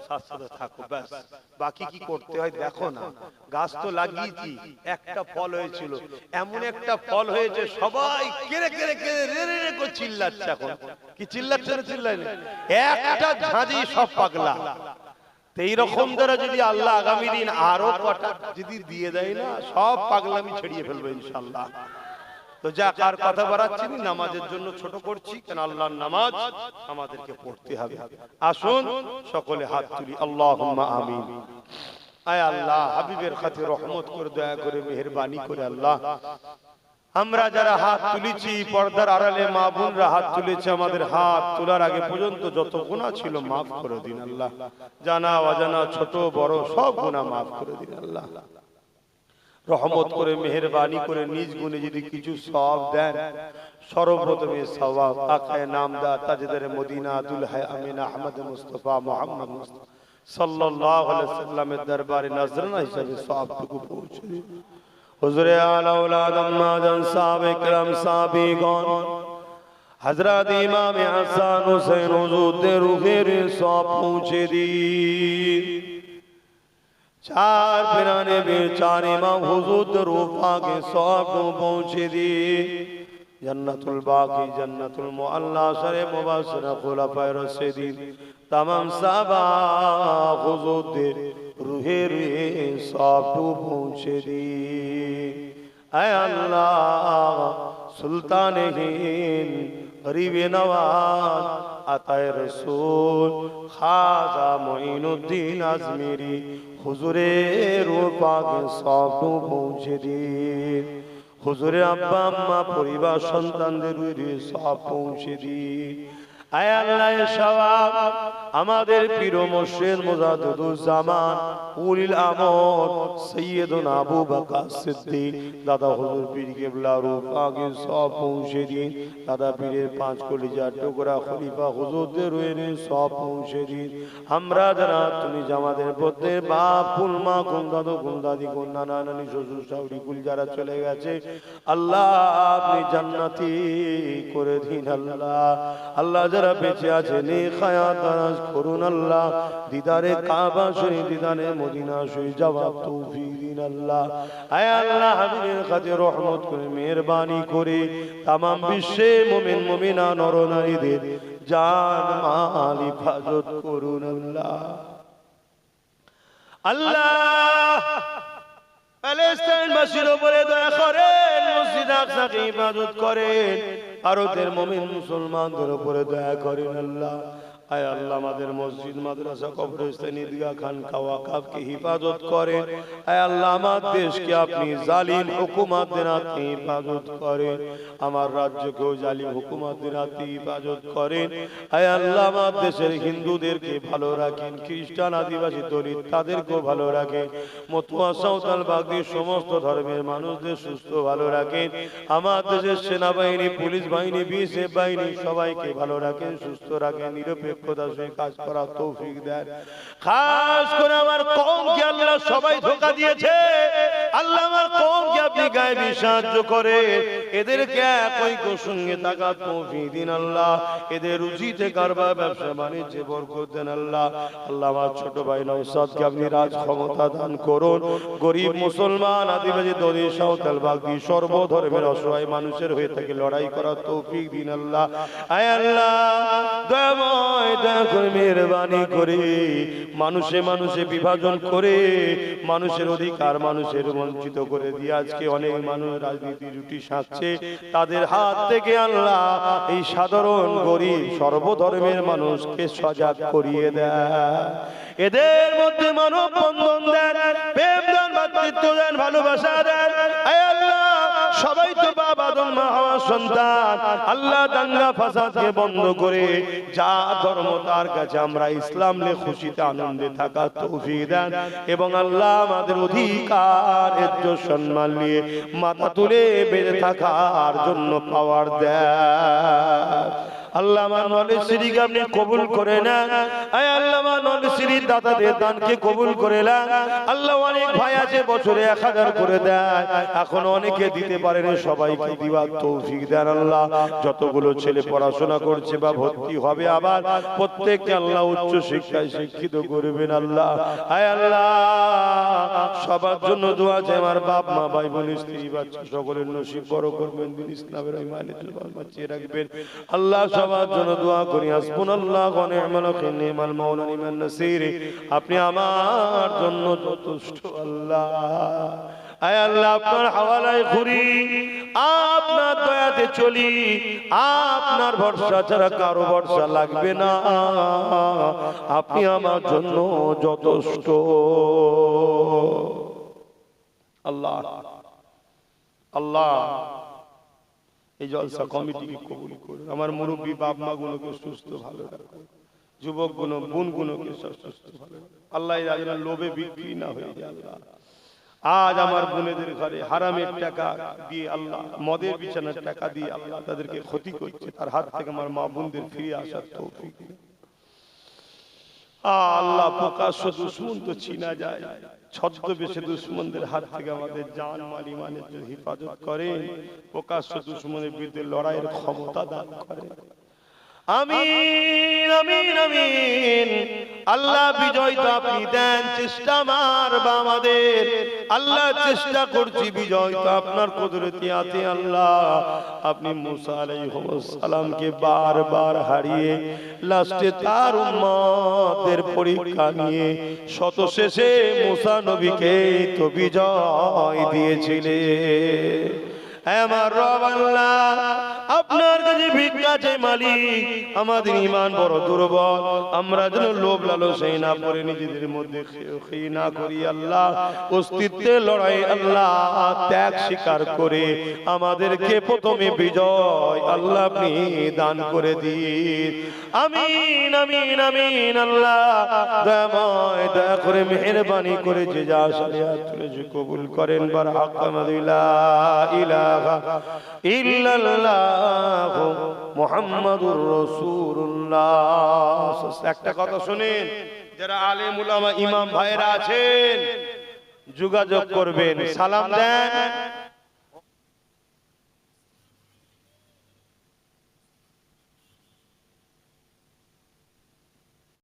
তার সাথে থাকো, ব্যাস। বাকি কি করতে হয় দেখো না। গাছ তো লাগিয়েছি, একটা ফল হয়েছিল, এমন একটা ফল হয়েছে সবাই কেড়ে কেড়ে কেড়ে রে রে রে করে চিল্লাচ্ছে। এখন কি চিল্লাচ্ছে না চিল্লাই না? একটা ঝাঁঝি সব পাগলা। এইরকম দ্বারা যদি আল্লাহ আগামী দিন আরো কটা যদি দিয়ে দেয় না, সব পাগলামি ছড়িয়ে ফেলবো ইনশাআল্লাহ। তো যা কার কথা বাড়াচ্ছি, নামাজের জন্য ছোট করছি, কেন আল্লাহর নামাজ আমাদেরকে পড়তে হবে। আসুন সকলে হাত তুলি, আল্লাহুম্মা আমিন। আয় আল্লাহ, হাবিবের খাতির রহমত করে, দয়া করে, মেহেরবানি করে আল্লাহ, আমরা যারা হাত তুলেছি, পর্দার আড়ালে মা বোনরা হাত তুলেছে, আমাদের হাত তোলার আগে পর্যন্ত যত গুনাহ ছিল মাফ করে দিন আল্লাহ। জানা অজানা ছোট বড় সব গুনাহ মাফ করে দিন আল্লাহ। রহমত করে, মেহেরবানি করে নিজ গুণে যদি কিছু সওয়াব দেন, সর্বপ্রথমে সওয়াব আকায়ে নামদার তাজদারে মদিনা দুলহায়ে আমিনা আহমদ মুস্তাফা মুহাম্মদ মুস্তাফা সাল্লাল্লাহু আলাইহি সাল্লামের দরবারে নজরানা হিসেবে সওয়াবটুকু পৌঁছে দিন। হুজুরে আলা আওলাদ আম্মাজান সাহাবে کرام সাহাবীগণ, হযরত ইমাম হাসান হুসাইন হুজুরদের রূহের সওয়াব পৌঁছে দিন। चार पिराने बेचारे माँ हुजूर रूपा के सौंप पहुँचे दी। জান্নাতুল বাকি, জান্নাতুল মুআল্লা, আশারে মুবাশশিরা, খুলাফায়ে রাশিদিন, तमाम साहबा हुजूर रूहे रूहे सब पहुँचे दी। ऐ अल्लाह सुल्तान हिंद गरीब नवाज अताए रसूल खाजा मोइनुद्दीन अजमेरी हुजूरे रूह पाक सब पहुँचे दी। हुजूरे अब्बा अम्मा परिवार सन्तानদের রুহে সব পৌঁছে দি। আয় আল্লাহ সওয়াব আমাদের পীর মুর্শিদ মুজাদ্দিদুজ্জামান উলিল আমর সৈয়দনা আবু বকর সিদ্দিক দাদা হুজুর পীর কিবলা রূহ পাকে সব পৌঁছে দিন। দাদা পীরের পাঁচ কলিজার টুকরা খলিফা হুজুরদের রুহে সব পৌঁছে দিন। আমরা যারা তুমি আমাদের প্রত্যেক বাপ কুল মা কুল দাদু কুল দাদি কুল নানা নানি শ্বশুর শাশুড়ি কুল যারা চলে গেছে আল্লাহ আপনি জান্নাতি করে দিন। আল্লাহ আল্লাহ যারা বেঁচে আছে নেক হায়াত দারাজ করুন আল্লাহ। দিদারে কাবা শরীফ দিদারে মদিনা শরীফ যাওয়ার তৌফিক দিন আল্লাহ। আয় আল্লাহ হাবিবের খাতির রহমত করে মেহেরবানি করে तमाम বিশ্বে মুমিন মুমিনা নর নারীদের জান মাল হিফাজত করুন আল্লাহ। আল্লাহ প্যালেস্টাইনবাসীর উপরে দয়া করেন, মসজিদ আকসাকে হিফাজত করেন, ভারতের মুমিন মুসলমানদের উপরে দয়া করেন আল্লাহ। আয় আল্লাহ আমাদের মসজিদ মাদ্রাসা কবরস্থান ঈদগাহ খানকা ওয়াকফকে হিফাজত করেন। আয় আল্লাহ আমার দেশকে আপনি জালিম হুকুমাতদের হাতে হিফাজত করেন, আমার রাজ্যকেও জালিম হুকুমাতদের হাতে হিফাজত করেন। আয় আল্লাহ আমার দেশের হিন্দুদেরকে ভালো রাখেন, খ্রিস্টান আদিবাসী দলিত তাদেরকেও ভালো রাখেন, মতুয়া সাঁওতাল বাগদি সমস্ত ধর্মের মানুষদের সুস্থ ভালো রাখেন। আমার দেশের সেনাবাহিনী পুলিশ বাহিনী বিএসএফ বাহিনী সবাইকে ভালো রাখেন, সুস্থ রাখেন, নিরপেক্ষ কাজ করার তৌফিক দেন। খাস করে আমার কওমকে আল্লাহ সবাই ধোঁকা দিয়েছে, আল্লাহ আমার কওমকে আপনি গায়েবী সাহায্য করে এদেরকে একই সঙ্গে থাকার তৌফিক দিন আল্লাহ। এদের রুজিতে কারবার ব্যবসা বাণিজ্যে বরকত দেন আল্লাহ। আল্লাহ আমার ছোট ভাই নওশাদকে আপনি রাজ ক্ষমতা দান করুন। গরিব মুসলমান আদিবাসী দলিত সাঁওতাল বাগদি সর্বধর্মের অসহায় মানুষের হয়ে থেকে লড়াই করার তৌফিক দিন আল্লাহ। আয় আল্লাহ দয়াময় দয়া করে মেহেরবানি করে মানুষে মানুষে বিভাজন করে মানুষের অধিকার মানুষের বঞ্চিত করে দিয়ে আজকে অনেক মানুষ রাজনীতি রুটি সাঁকছে, তাদের হাত থেকে আল্লাহ এই সাধারণ গরিব সর্বধর্মের মানুষকে সজাগ করিয়ে দেয়। এদের মধ্যে মানব বন্ধন দেন, প্রেম দেন, ভ্রাতৃত্ব দেন, ভালোবাসা দেন। আয় আল্লাহ সবাই তো বাবা আদম মা হাওয়া সন্তান, আল্লাহ দাঙ্গা ফাসাদকে বন্ধ করে যা ধর্ম তার কাছে আমরা ইসলাম নিয়ে খুশিতে আনন্দে থাকা তৌফিক দেন এবং আল্লাহ আমাদের অধিকার ইজ্জত সম্মান নিয়ে মাথা তুলে বেঁচে থাকার জন্য পাওয়ার দেন। আল্লাহ আমার নলেজ সিরিকে আপনি কবুল করে নেন। আয় আল্লাহ আমার নলেজ সিরির দাতাদের দানকে কবুল করে নেন। আল্লাহ অনেক ভাই আছে বছরে 1000 করে দেয়, এখন অনেকে দিতে পারেন, সবাইকে দিবার তৌফিক দেন আল্লাহ। যতগুলো ছেলে পড়াশোনা করছে বা ভর্তি হবে আবার প্রত্যেককে আল্লাহ উচ্চ শিক্ষায় শিক্ষিত করবেন আল্লাহ। আয় আল্লাহ সবার জন্য দোয়া আছে, আমার বাপ মা ভাই বোন স্ত্রী বাচ্চা সকলের নসিব বড় করবেন, দিন ইসলামের ইমানে বাঁচিয়ে রাখবেন আল্লাহ। সবার জন্য দোয়া করি হাসবুনাল্লাহু ওয়া নি'মাল ওয়াকিল নি'মাল মাওলা নি'মান নাসির। আপনি আমার জন্য যথেষ্ট আল্লাহ। আয় আল্লাহ আপনার হাওয়ালায় ঘুরি, আপনার দয়াতে চলি, আপনার ভরসা ছাড়া কারো ভরসা লাগবে না। আপনি আমার জন্য যথেষ্ট আল্লাহ। আল্লাহ এই জলসা কমিটিকে কবুল করুন, আমার মুরব্বী বাপ মা গুলোকে সুস্থ ভালো রাখুন, যুবক গুলো বোন গুলোকে সুস্থ ভালো রাখুন আল্লাহ। এই লোভে বিক্রি না হয়ে যায় আল্লাহ। আজ আমার বোনেদের ঘরে হারামের টাকা দিয়ে আল্লাহ, মদের বিছানার টাকা দিয়ে আল্লাহ তাদেরকে ক্ষতি করছে, তার হাত থেকে আমার মা বোনদের ফিরে আসার তৌফিক দিন আল্লাহ। প্রকাশ্য দুশমন তো চিনা যায়, ছদ্মবেশে দুশমনদের হাত থেকে আমাদের জান মাল ইমানের হিফাজত করেন, প্রকাশ্য দুশমনের বিরুদ্ধে লড়াইয়ের ক্ষমতা দান করেন আমিন আমিন আমিন। আল্লাহ বিজয় তো আপনি দেন, চেষ্টা আমার বা আমাদের, আল্লাহ চেষ্টা করছি, বিজয় তো আপনার কুদরতি আছে আল্লাহ। আপনি মুসা আলাইহিস সালামকে বারবার হারিয়ে লাস্টে তার উম্মতের পরীক্ষা নিয়ে শত শেষে মুসা নবীকে তো বিজয় দিয়েছিলেন। আমার রব আল্লাহ, আপনার কাছে ভিক্ষা চাই মালিক, আমাদের ঈমান বড় দুর্বল, আমরা যেন লোভ লালসায় না পড়ে নিজেদের মধ্যে খেয়ে না করি আল্লাহ। অস্তিত্বের লড়াই আল্লাহ ত্যাগ স্বীকার করে আমাদেরকে প্রথমে বিজয় আল্লাহ আপনি দান করে দিন। আমিন আমিন আমিন। আল্লাহ দয়াময়, দয়া করে মেহেরবানি করে যে যা শরিয়াত তুলেছে কবুল করেন। বারহাক লা ইলাহা ইল্লাল্লাহ মুহাম্মাদুর রাসূলুল্লাহ। একটা কথা শুনেন, যারা আলেম উলামা ইমাম ভাইরা আছেন যোগাযোগ করবেন, সালাম দেন।